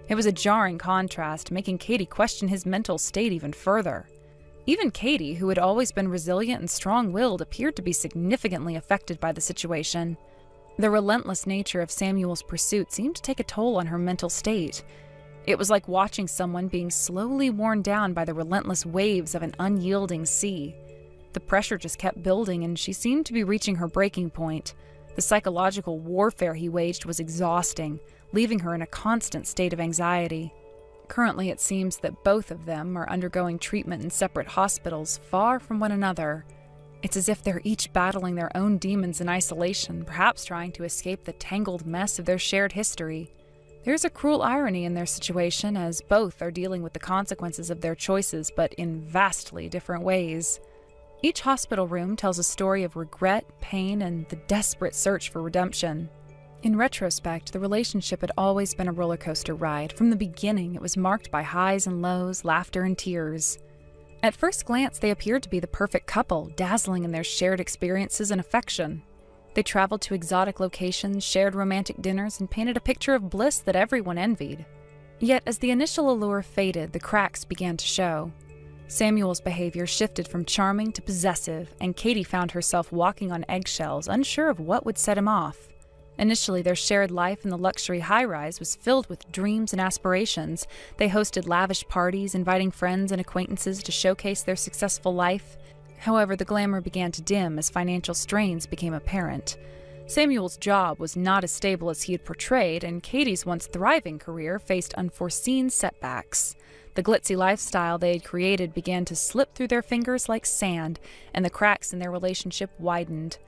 It was a jarring contrast, making Katie question his mental state even further. Even Katie, who had always been resilient and strong-willed, appeared to be significantly affected by the situation. The relentless nature of Samuel's pursuit seemed to take a toll on her mental state. It was like watching someone being slowly worn down by the relentless waves of an unyielding sea. The pressure just kept building, and she seemed to be reaching her breaking point. The psychological warfare he waged was exhausting, leaving her in a constant state of anxiety. Currently, it seems that both of them are undergoing treatment in separate hospitals, far from one another. It's as if they're each battling their own demons in isolation, perhaps trying to escape the tangled mess of their shared history. There's a cruel irony in their situation, as both are dealing with the consequences of their choices, but in vastly different ways. Each hospital room tells a story of regret, pain, and the desperate search for redemption. In retrospect, the relationship had always been a roller coaster ride. From the beginning, it was marked by highs and lows, laughter and tears. At first glance, they appeared to be the perfect couple, dazzling in their shared experiences and affection. They traveled to exotic locations, shared romantic dinners, and painted a picture of bliss that everyone envied. Yet, as the initial allure faded, the cracks began to show. Samuel's behavior shifted from charming to possessive, and Katie found herself walking on eggshells, unsure of what would set him off. Initially, their shared life in the luxury high-rise was filled with dreams and aspirations. They hosted lavish parties, inviting friends and acquaintances to showcase their successful life. However, the glamour began to dim as financial strains became apparent. Samuel's job was not as stable as he had portrayed, and Katie's once thriving career faced unforeseen setbacks. The glitzy lifestyle they had created began to slip through their fingers like sand, and the cracks in their relationship widened.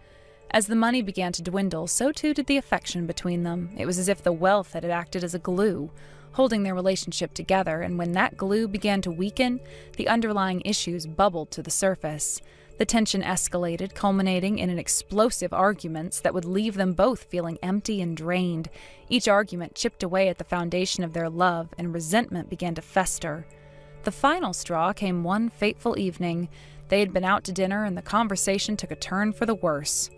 As the money began to dwindle, so too did the affection between them. It was as if the wealth had acted as a glue, holding their relationship together, and when that glue began to weaken, the underlying issues bubbled to the surface. The tension escalated, culminating in an explosive arguments that would leave them both feeling empty and drained. Each argument chipped away at the foundation of their love, and resentment began to fester. The final straw came one fateful evening. They had been out to dinner, and the conversation took a turn for the worse.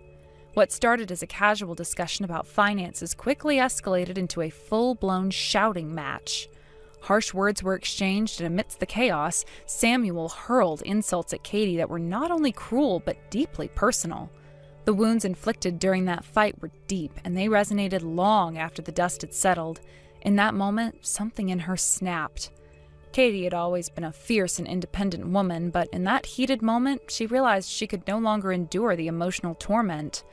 What started as a casual discussion about finances quickly escalated into a full-blown shouting match. Harsh words were exchanged, and amidst the chaos, Samuel hurled insults at Katie that were not only cruel but deeply personal. The wounds inflicted during that fight were deep, and they resonated long after the dust had settled. In that moment, something in her snapped. Katie had always been a fierce and independent woman, but in that heated moment, she realized she could no longer endure the emotional torment.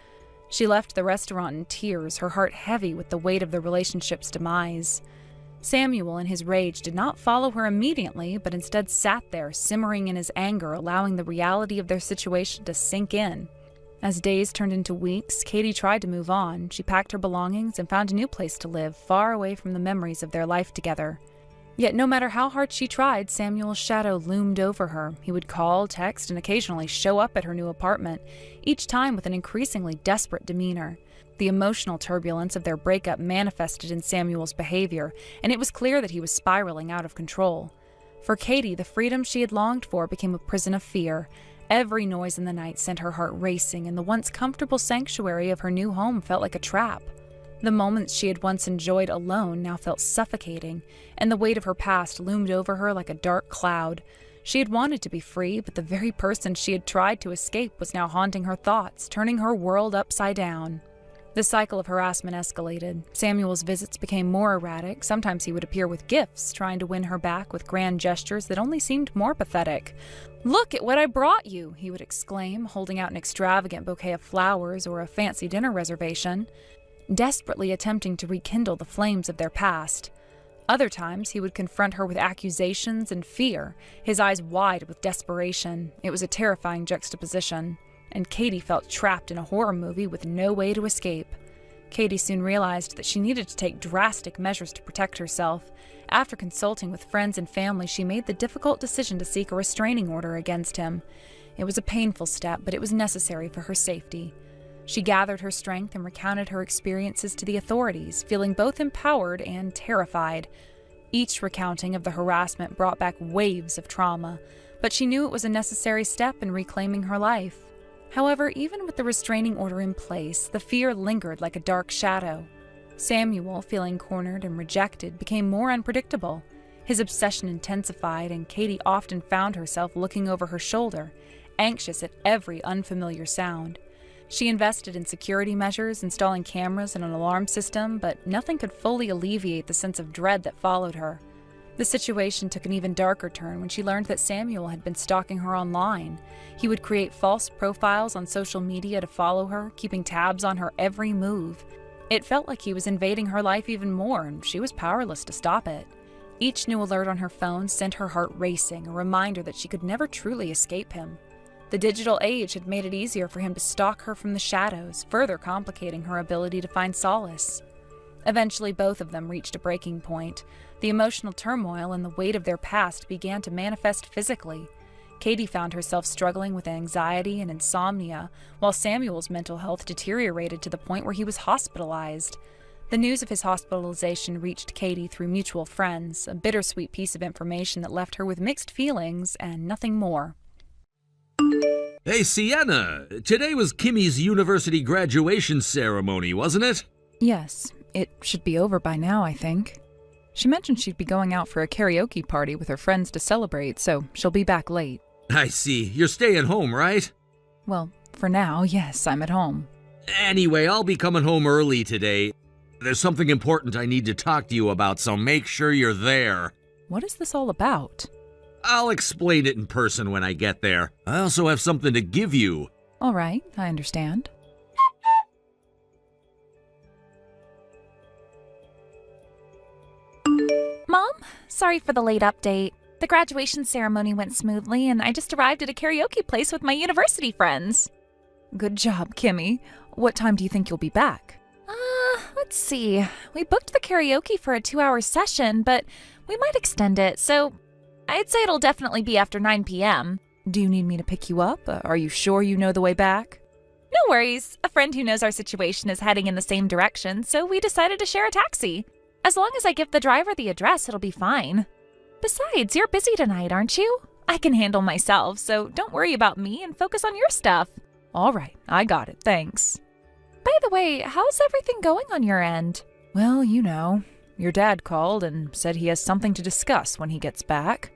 She left the restaurant in tears, her heart heavy with the weight of the relationship's demise. Samuel, in his rage, did not follow her immediately, but instead sat there, simmering in his anger, allowing the reality of their situation to sink in. As days turned into weeks, Katie tried to move on. She packed her belongings and found a new place to live, far away from the memories of their life together. Yet no matter how hard she tried, Samuel's shadow loomed over her. He would call, text, and occasionally show up at her new apartment, each time with an increasingly desperate demeanor. The emotional turbulence of their breakup manifested in Samuel's behavior, and it was clear that he was spiraling out of control. For Katie, the freedom she had longed for became a prison of fear. Every noise in the night sent her heart racing, and the once comfortable sanctuary of her new home felt like a trap. The moments she had once enjoyed alone now felt suffocating, and the weight of her past loomed over her like a dark cloud. She had wanted to be free, but the very person she had tried to escape was now haunting her thoughts, turning her world upside down. The cycle of harassment escalated. Samuel's visits became more erratic. Sometimes he would appear with gifts, trying to win her back with grand gestures that only seemed more pathetic. "Look at what I brought you," he would exclaim, holding out an extravagant bouquet of flowers or a fancy dinner reservation, desperately attempting to rekindle the flames of their past. Other times, he would confront her with accusations and fear, his eyes wide with desperation. It was a terrifying juxtaposition, and Katie felt trapped in a horror movie with no way to escape. Katie soon realized that she needed to take drastic measures to protect herself. After consulting with friends and family, she made the difficult decision to seek a restraining order against him. It was a painful step, but it was necessary for her safety. She gathered her strength and recounted her experiences to the authorities, feeling both empowered and terrified. Each recounting of the harassment brought back waves of trauma, but she knew it was a necessary step in reclaiming her life. However, even with the restraining order in place, the fear lingered like a dark shadow. Samuel, feeling cornered and rejected, became more unpredictable. His obsession intensified, and Katie often found herself looking over her shoulder, anxious at every unfamiliar sound. She invested in security measures, installing cameras and an alarm system, but nothing could fully alleviate the sense of dread that followed her. The situation took an even darker turn when she learned that Samuel had been stalking her online. He would create false profiles on social media to follow her, keeping tabs on her every move. It felt like he was invading her life even more, and she was powerless to stop it. Each new alert on her phone sent her heart racing, a reminder that she could never truly escape him. The digital age had made it easier for him to stalk her from the shadows, further complicating her ability to find solace. Eventually, both of them reached a breaking point. The emotional turmoil and the weight of their past began to manifest physically. Katie found herself struggling with anxiety and insomnia, while Samuel's mental health deteriorated to the point where he was hospitalized. The news of his hospitalization reached Katie through mutual friends, a bittersweet piece of information that left her with mixed feelings and nothing more. Hey, Sienna, today was Kimmy's university graduation ceremony, wasn't it? Yes, it should be over by now, I think. She mentioned she'd be going out for a karaoke party with her friends to celebrate, so she'll be back late. I see. You're staying home, right? Well, for now, yes, I'm at home. Anyway, I'll be coming home early today. There's something important I need to talk to you about, so make sure you're there. What is this all about? I'll explain it in person when I get there. I also have something to give you. All right, I understand. Mom, sorry for the late update. The graduation ceremony went smoothly, and I just arrived at a karaoke place with my university friends. Good job, Kimmy. What time do you think you'll be back? Let's see. We booked the karaoke for a 2-hour session, but we might extend it, so I'd say it'll definitely be after 9 p.m. Do you need me to pick you up? Are you sure you know the way back? No worries. A friend who knows our situation is heading in the same direction, so we decided to share a taxi. As long as I give the driver the address, it'll be fine. Besides, you're busy tonight, aren't you? I can handle myself, so don't worry about me and focus on your stuff. All right, I got it, thanks. By the way, how's everything going on your end? Well, you know, your dad called and said he has something to discuss when he gets back.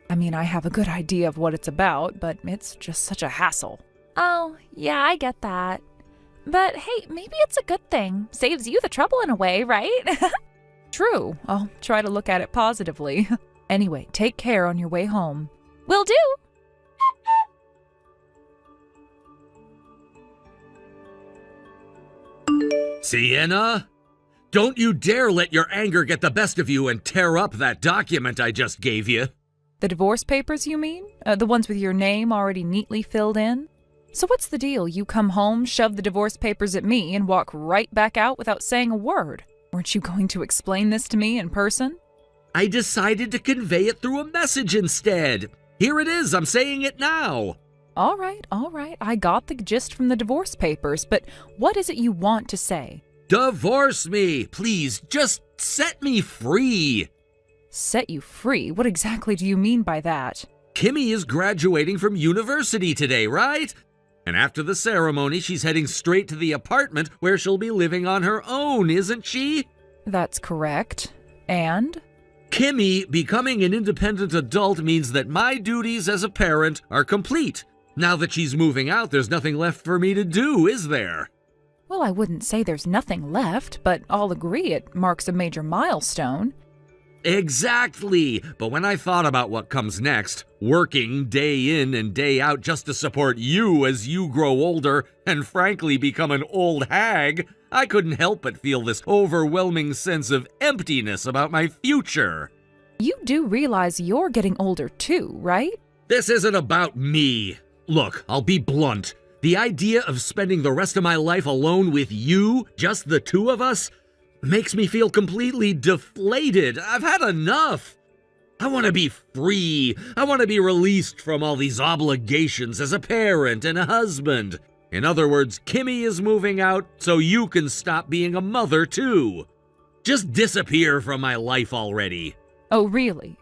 I mean, I have a good idea of what it's about, but it's just such a hassle. Oh, yeah, I get that. But hey, maybe it's a good thing. Saves you the trouble in a way, right? True. I'll try to look at it positively. Anyway, take care on your way home. Will do. Sienna? Don't you dare let your anger get the best of you and tear up that document I just gave you. The divorce papers, you mean? The ones with your name already neatly filled in? So what's the deal? You come home, shove the divorce papers at me, and walk right back out without saying a word. Weren't you going to explain this to me in person? I decided to convey it through a message instead. Here it is, I'm saying it now. All right. I got the gist from the divorce papers, but what is it you want to say? Divorce me, please, just set me free. Set you free? What exactly do you mean by that? Kimmy is graduating from university today, right? And after the ceremony, she's heading straight to the apartment where she'll be living on her own, isn't she? That's correct. And? Kimmy becoming an independent adult means that my duties as a parent are complete. Now that she's moving out, there's nothing left for me to do, is there? Well, I wouldn't say there's nothing left, but I'll agree it marks a major milestone. Exactly. But when I thought about what comes next, working day in and day out just to support you as you grow older and frankly become an old hag, I couldn't help but feel this overwhelming sense of emptiness about my future. You do realize you're getting older too, right? This isn't about me. Look, I'll be blunt. The idea of spending the rest of my life alone with you, just the two of us, makes me feel completely deflated. I've had enough. I want to be free. I want to be released from all these obligations as a parent and a husband. In other words, Kimmy is moving out so you can stop being a mother too. Just disappear from my life already. Oh, really?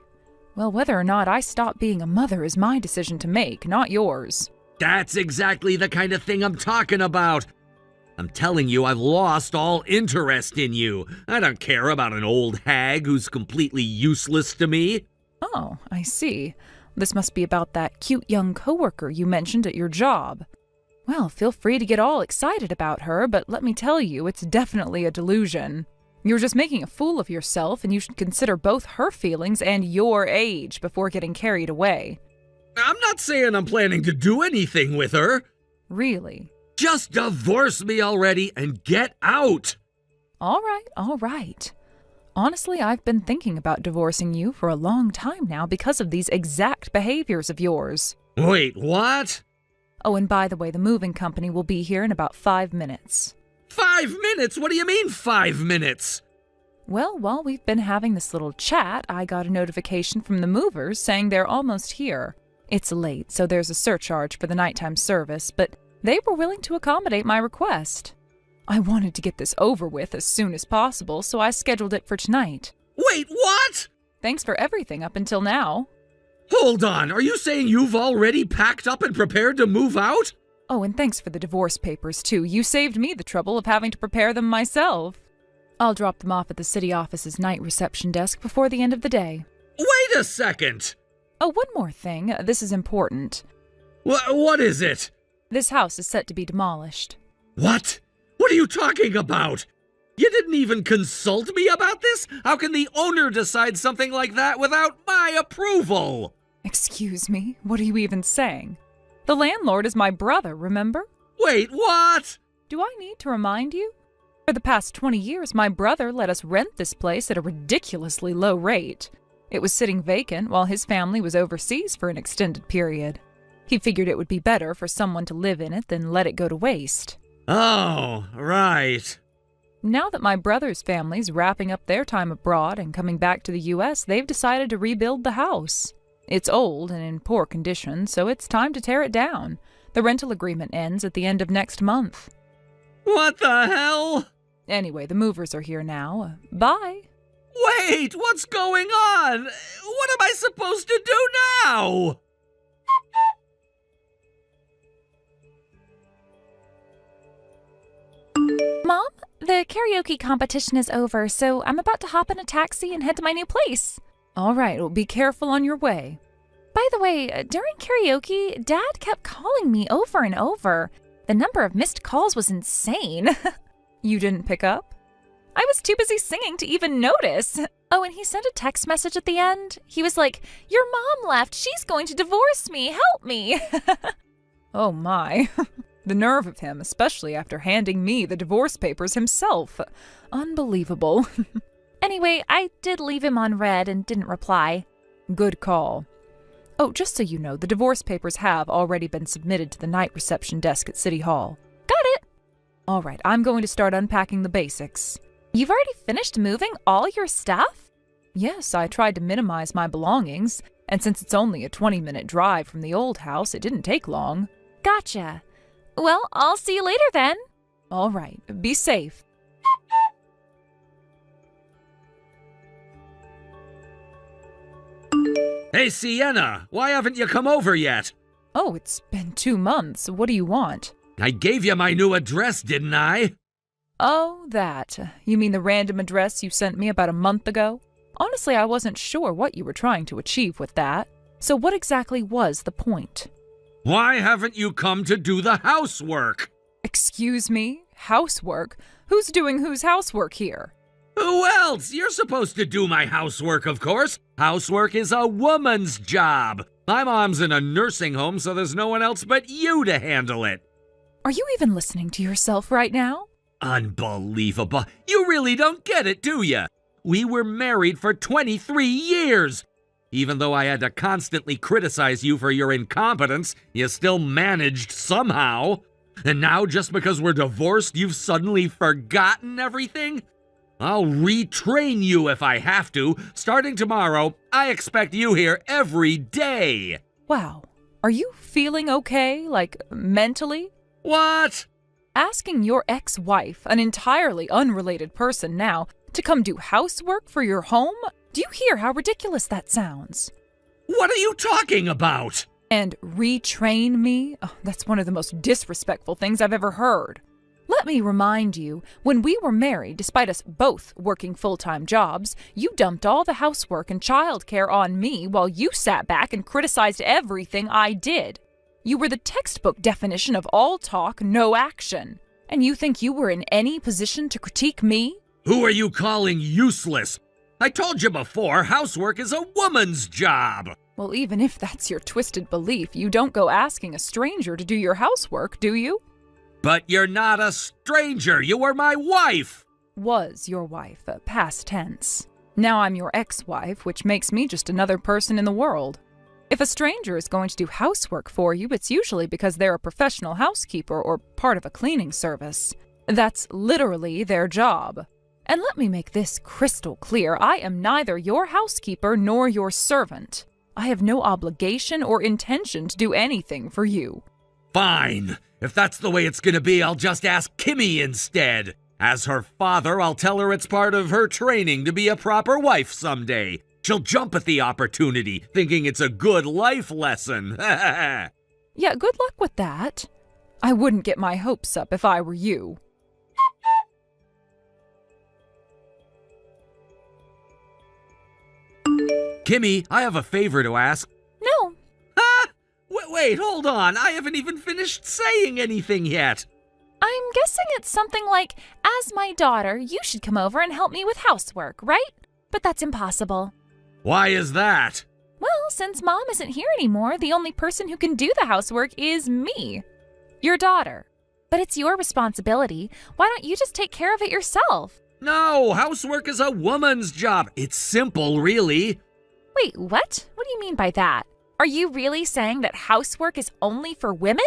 Well, whether or not I stop being a mother is my decision to make, not yours. That's exactly the kind of thing I'm talking about. I'm telling you, I've lost all interest in you. I don't care about an old hag who's completely useless to me. Oh, I see. This must be about that cute young coworker you mentioned at your job. Well, feel free to get all excited about her, but let me tell you, it's definitely a delusion. You're just making a fool of yourself, and you should consider both her feelings and your age before getting carried away. I'm not saying I'm planning to do anything with her. Really? Just divorce me already and get out. All right. Honestly, I've been thinking about divorcing you for a long time now because of these exact behaviors of yours. Wait, what? Oh, and by the way, the moving company will be here in about 5 minutes. 5 minutes? What do you mean 5 minutes? Well, while we've been having this little chat, I got a notification from the movers saying they're almost here. It's late, so there's a surcharge for the nighttime service, but they were willing to accommodate my request. I wanted to get this over with as soon as possible, so I scheduled it for tonight. Wait, what? Thanks for everything up until now. Hold on, are you saying you've already packed up and prepared to move out? Oh, and thanks for the divorce papers, too. You saved me the trouble of having to prepare them myself. I'll drop them off at the city office's night reception desk before the end of the day. Wait a second! Oh, one more thing. This is important. What is it? This house is set to be demolished. What? What are you talking about? You didn't even consult me about this? How can the owner decide something like that without my approval? Excuse me? What are you even saying? The landlord is my brother, remember? Wait, what? Do I need to remind you? For the past 20 years, my brother let us rent this place at a ridiculously low rate. It was sitting vacant while his family was overseas for an extended period. He figured it would be better for someone to live in it than let it go to waste. Oh, right. Now that my brother's family's wrapping up their time abroad and coming back to the U.S., they've decided to rebuild the house. It's old and in poor condition, so it's time to tear it down. The rental agreement ends at the end of next month. What the hell? Anyway, the movers are here now. Bye. Wait, what's going on? What am I supposed to do now? Mom, the karaoke competition is over, so I'm about to hop in a taxi and head to my new place. All right, well, be careful on your way. By the way, during karaoke, Dad kept calling me over and over. The number of missed calls was insane. You didn't pick up? I was too busy singing to even notice. Oh, and he sent a text message at the end. He was like, "Your mom left. She's going to divorce me. Help me." Oh my. The nerve of him, especially after handing me the divorce papers himself. Unbelievable. Anyway, I did leave him on red and didn't reply. Good call. Oh, just so you know, the divorce papers have already been submitted to the night reception desk at City Hall. Got it! All right, I'm going to start unpacking the basics. You've already finished moving all your stuff? Yes, I tried to minimize my belongings, and since it's only a 20-minute drive from the old house, it didn't take long. Gotcha. Well, I'll see you later then. All right, be safe. Hey, Sienna, why haven't you come over yet? Oh, it's been 2 months. What do you want? I gave you my new address, didn't I? Oh, that. You mean the random address you sent me about a month ago? Honestly, I wasn't sure what you were trying to achieve with that. So what exactly was the point? Why haven't you come to do the housework? Excuse me? Housework? Who's doing whose housework here? Who else? You're supposed to do my housework, of course. Housework is a woman's job. My mom's in a nursing home, so there's no one else but you to handle it. Are you even listening to yourself right now? Unbelievable. You really don't get it, do you? We were married for 23 years. Even though I had to constantly criticize you for your incompetence, you still managed somehow. And now, just because we're divorced, you've suddenly forgotten everything? I'll retrain you if I have to. Starting tomorrow, I expect you here every day. Wow. Are you feeling okay, like mentally? What? Asking your ex-wife, an entirely unrelated person now, to come do housework for your home? Do you hear how ridiculous that sounds? What are you talking about? And retrain me? Oh, that's one of the most disrespectful things I've ever heard. Let me remind you, when we were married, despite us both working full-time jobs, you dumped all the housework and childcare on me while you sat back and criticized everything I did. You were the textbook definition of all talk, no action. And you think you were in any position to critique me? Who are you calling useless? I told you before, housework is a woman's job. Well, even if that's your twisted belief, you don't go asking a stranger to do your housework, do you? But you're not a stranger. You were my wife. Was your wife, past tense. Now I'm your ex-wife, which makes me just another person in the world. If a stranger is going to do housework for you, it's usually because they're a professional housekeeper or part of a cleaning service. That's literally their job. And let me make this crystal clear, I am neither your housekeeper nor your servant. I have no obligation or intention to do anything for you. Fine. If that's the way it's gonna be, I'll just ask Kimmy instead. As her father, I'll tell her it's part of her training to be a proper wife someday. She'll jump at the opportunity, thinking it's a good life lesson. Yeah, good luck with that. I wouldn't get my hopes up if I were you. Kimmy, I have a favor to ask. No. Ah! Wait, hold on. I haven't even finished saying anything yet. I'm guessing it's something like, as my daughter, you should come over and help me with housework, right? But that's impossible. Why is that? Well, since Mom isn't here anymore, the only person who can do the housework is me, your daughter. But it's your responsibility. Why don't you just take care of it yourself? No, housework is a woman's job. It's simple, really. Wait, what? What do you mean by that? Are you really saying that housework is only for women?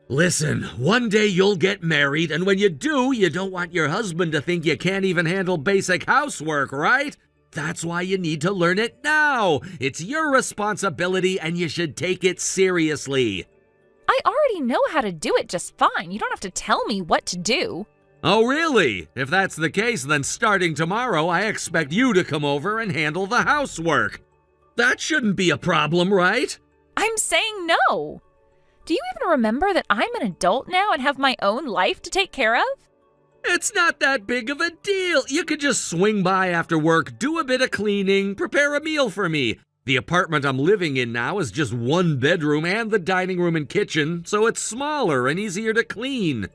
Listen, one day you'll get married, and when you do, you don't want your husband to think you can't even handle basic housework, right? That's why you need to learn it now. It's your responsibility, and you should take it seriously. I already know how to do it just fine. You don't have to tell me what to do. Oh, really? If that's the case, then starting tomorrow, I expect you to come over and handle the housework. That shouldn't be a problem, right? I'm saying no. Do you even remember that I'm an adult now and have my own life to take care of? It's not that big of a deal. You could just swing by after work, do a bit of cleaning, prepare a meal for me. The apartment I'm living in now is just one bedroom and the dining room and kitchen, so it's smaller and easier to clean.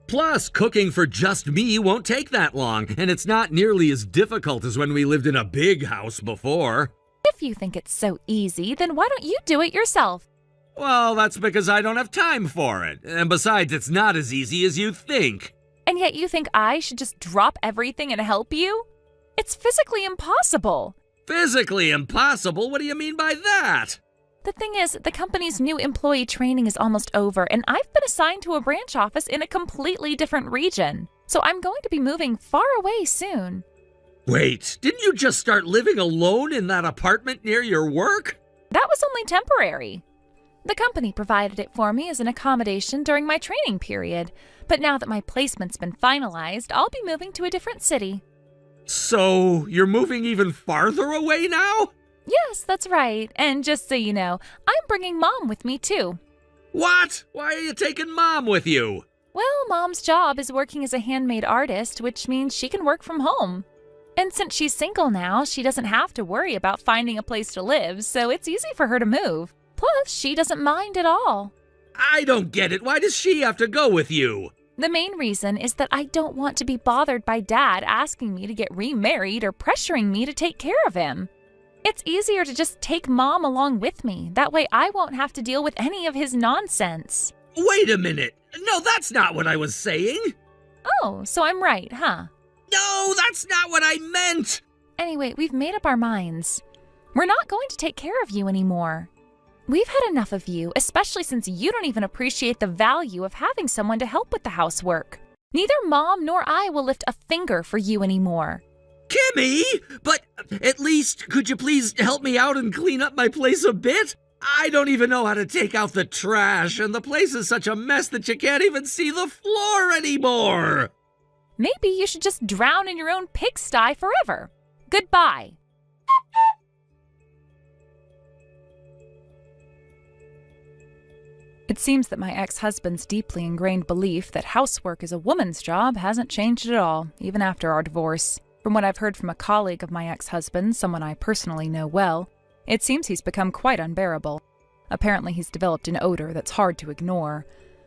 Plus, cooking for just me won't take that long, and it's not nearly as difficult as when we lived in a big house before. If you think it's so easy, then why don't you do it yourself? Well, that's because I don't have time for it. And besides, it's not as easy as you think. And yet you think I should just drop everything and help you? It's physically impossible. Physically impossible? What do you mean by that? The thing is, the company's new employee training is almost over, and I've been assigned to a branch office in a completely different region. So I'm going to be moving far away soon. Wait, didn't you just start living alone in that apartment near your work? That was only temporary. The company provided it for me as an accommodation during my training period, but now that my placement's been finalized, I'll be moving to a different city. So, you're moving even farther away now? Yes, that's right. And just so you know, I'm bringing Mom with me too. What? Why are you taking Mom with you? Well, Mom's job is working as a handmade artist, which means she can work from home. And since she's single now, she doesn't have to worry about finding a place to live, so it's easy for her to move. Plus, she doesn't mind at all. I don't get it. Why does she have to go with you? The main reason is that I don't want to be bothered by Dad asking me to get remarried or pressuring me to take care of him. It's easier to just take Mom along with me. That way I won't have to deal with any of his nonsense. Wait a minute. No, that's not what I was saying. Oh, so I'm right, huh? No, that's not what I meant. Anyway, we've made up our minds. We're not going to take care of you anymore. We've had enough of you, especially since you don't even appreciate the value of having someone to help with the housework. Neither Mom nor I will lift a finger for you anymore. Kimmy! But at least, could you please help me out and clean up my place a bit? I don't even know how to take out the trash, and the place is such a mess that you can't even see the floor anymore. Maybe you should just drown in your own pigsty forever. Goodbye. It seems that my ex-husband's deeply ingrained belief that housework is a woman's job hasn't changed at all, even after our divorce. From what I've heard from a colleague of my ex-husband, someone I personally know well, it seems he's become quite unbearable. Apparently he's developed an odor that's hard to ignore.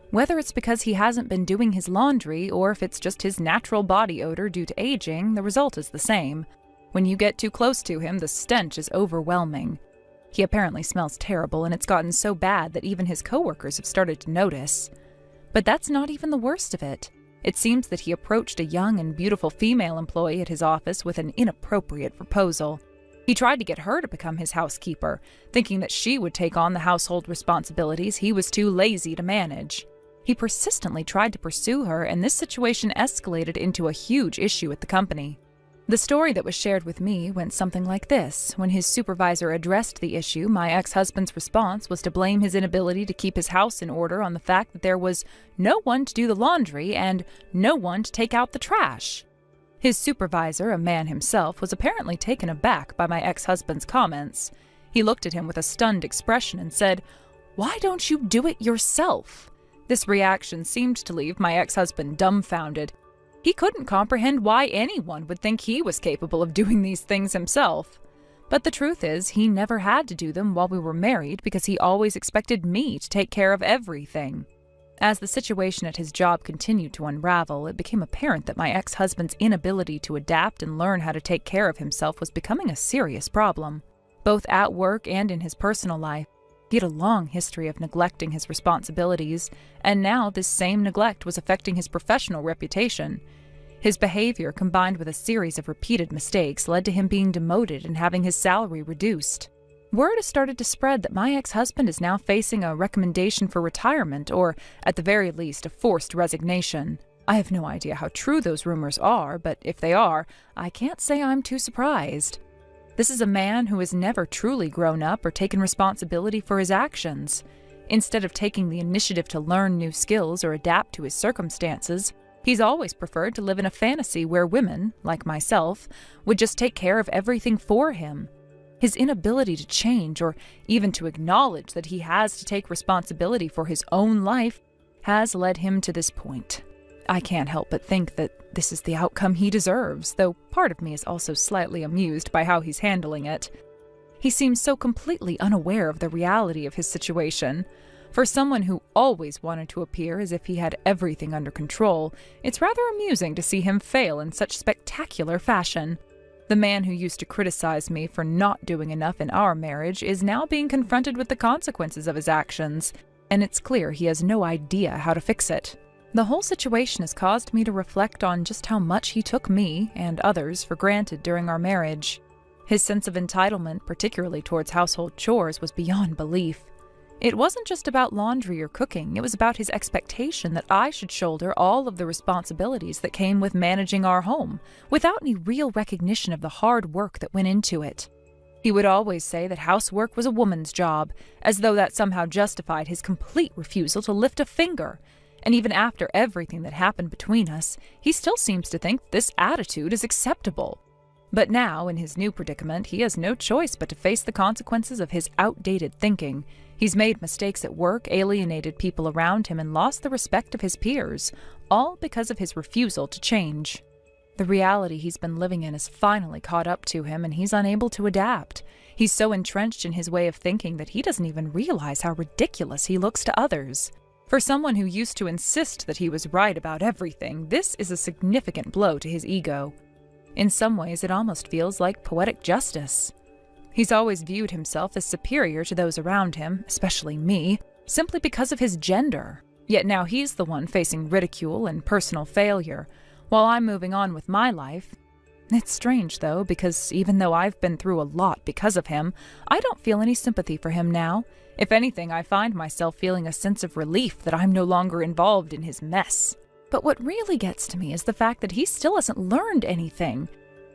Whether it's because he hasn't been doing his laundry or if it's just his natural body odor due to aging, the result is the same. When you get too close to him, the stench is overwhelming. He apparently smells terrible, and it's gotten so bad that even his coworkers have started to notice. But that's not even the worst of it. It seems that he approached a young and beautiful female employee at his office with an inappropriate proposal. He tried to get her to become his housekeeper, thinking that she would take on the household responsibilities he was too lazy to manage. He persistently tried to pursue her, and this situation escalated into a huge issue at the company. The story that was shared with me went something like this. When his supervisor addressed the issue, my ex-husband's response was to blame his inability to keep his house in order on the fact that there was no one to do the laundry and no one to take out the trash. His supervisor, a man himself, was apparently taken aback by my ex-husband's comments. He looked at him with a stunned expression and said, "Why don't you do it yourself?" This reaction seemed to leave my ex-husband dumbfounded. He couldn't comprehend why anyone would think he was capable of doing these things himself. But the truth is, he never had to do them while we were married because he always expected me to take care of everything. As the situation at his job continued to unravel, it became apparent that my ex-husband's inability to adapt and learn how to take care of himself was becoming a serious problem, both at work and in his personal life. He had a long history of neglecting his responsibilities, and now this same neglect was affecting his professional reputation. His behavior, combined with a series of repeated mistakes, led to him being demoted and having his salary reduced. Word has started to spread that my ex-husband is now facing a recommendation for retirement, or, at the very least, a forced resignation. I have no idea how true those rumors are, but if they are, I can't say I'm too surprised. This is a man who has never truly grown up or taken responsibility for his actions. Instead of taking the initiative to learn new skills or adapt to his circumstances, he's always preferred to live in a fantasy where women, like myself, would just take care of everything for him. His inability to change or even to acknowledge that he has to take responsibility for his own life has led him to this point. I can't help but think that this is the outcome he deserves, though part of me is also slightly amused by how he's handling it. He seems so completely unaware of the reality of his situation. For someone who always wanted to appear as if he had everything under control, it's rather amusing to see him fail in such spectacular fashion. The man who used to criticize me for not doing enough in our marriage is now being confronted with the consequences of his actions, and it's clear he has no idea how to fix it. The whole situation has caused me to reflect on just how much he took me, and others, for granted during our marriage. His sense of entitlement, particularly towards household chores, was beyond belief. It wasn't just about laundry or cooking, it was about his expectation that I should shoulder all of the responsibilities that came with managing our home, without any real recognition of the hard work that went into it. He would always say that housework was a woman's job, as though that somehow justified his complete refusal to lift a finger. And even after everything that happened between us, he still seems to think this attitude is acceptable. But now, in his new predicament, he has no choice but to face the consequences of his outdated thinking. He's made mistakes at work, alienated people around him, and lost the respect of his peers, all because of his refusal to change. The reality he's been living in has finally caught up to him, and he's unable to adapt. He's so entrenched in his way of thinking that he doesn't even realize how ridiculous he looks to others. For someone who used to insist that he was right about everything, this is a significant blow to his ego. In some ways, it almost feels like poetic justice. He's always viewed himself as superior to those around him, especially me, simply because of his gender. Yet now he's the one facing ridicule and personal failure, while I'm moving on with my life. It's strange, though, because even though I've been through a lot because of him, I don't feel any sympathy for him now. If anything, I find myself feeling a sense of relief that I'm no longer involved in his mess. But what really gets to me is the fact that he still hasn't learned anything.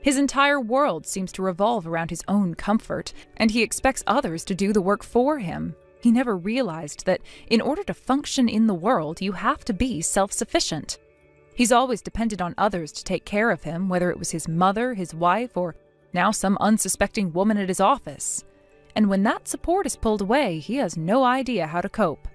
His entire world seems to revolve around his own comfort, and he expects others to do the work for him. He never realized that in order to function in the world, you have to be self-sufficient. He's always depended on others to take care of him, whether it was his mother, his wife, or now some unsuspecting woman at his office. And when that support is pulled away, he has no idea how to cope.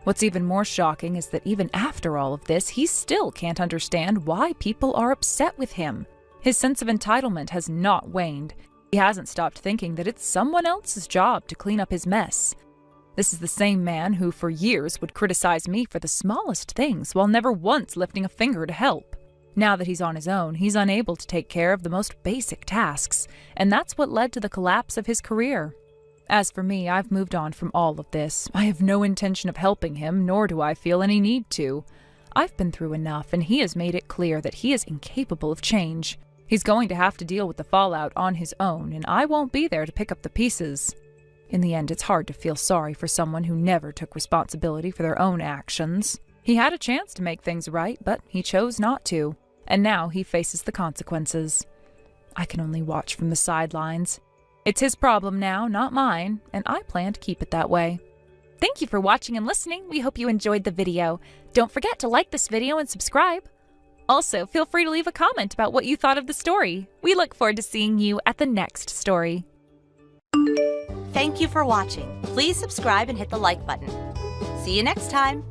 What's even more shocking is that even after all of this, he still can't understand why people are upset with him. His sense of entitlement has not waned. He hasn't stopped thinking that it's someone else's job to clean up his mess. This is the same man who for years would criticize me for the smallest things while never once lifting a finger to help. Now that he's on his own, he's unable to take care of the most basic tasks, and that's what led to the collapse of his career. As for me, I've moved on from all of this. I have no intention of helping him, nor do I feel any need to. I've been through enough, and he has made it clear that he is incapable of change. He's going to have to deal with the fallout on his own, and I won't be there to pick up the pieces. In the end, it's hard to feel sorry for someone who never took responsibility for their own actions. He had a chance to make things right, but he chose not to, and now he faces the consequences. I can only watch from the sidelines. It's his problem now, not mine, and I plan to keep it that way. Thank you for watching and listening. We hope you enjoyed the video. Don't forget to like this video and subscribe. Also, feel free to leave a comment about what you thought of the story. We look forward to seeing you at the next story. Thank you for watching. Please subscribe and hit the like button. See you next time.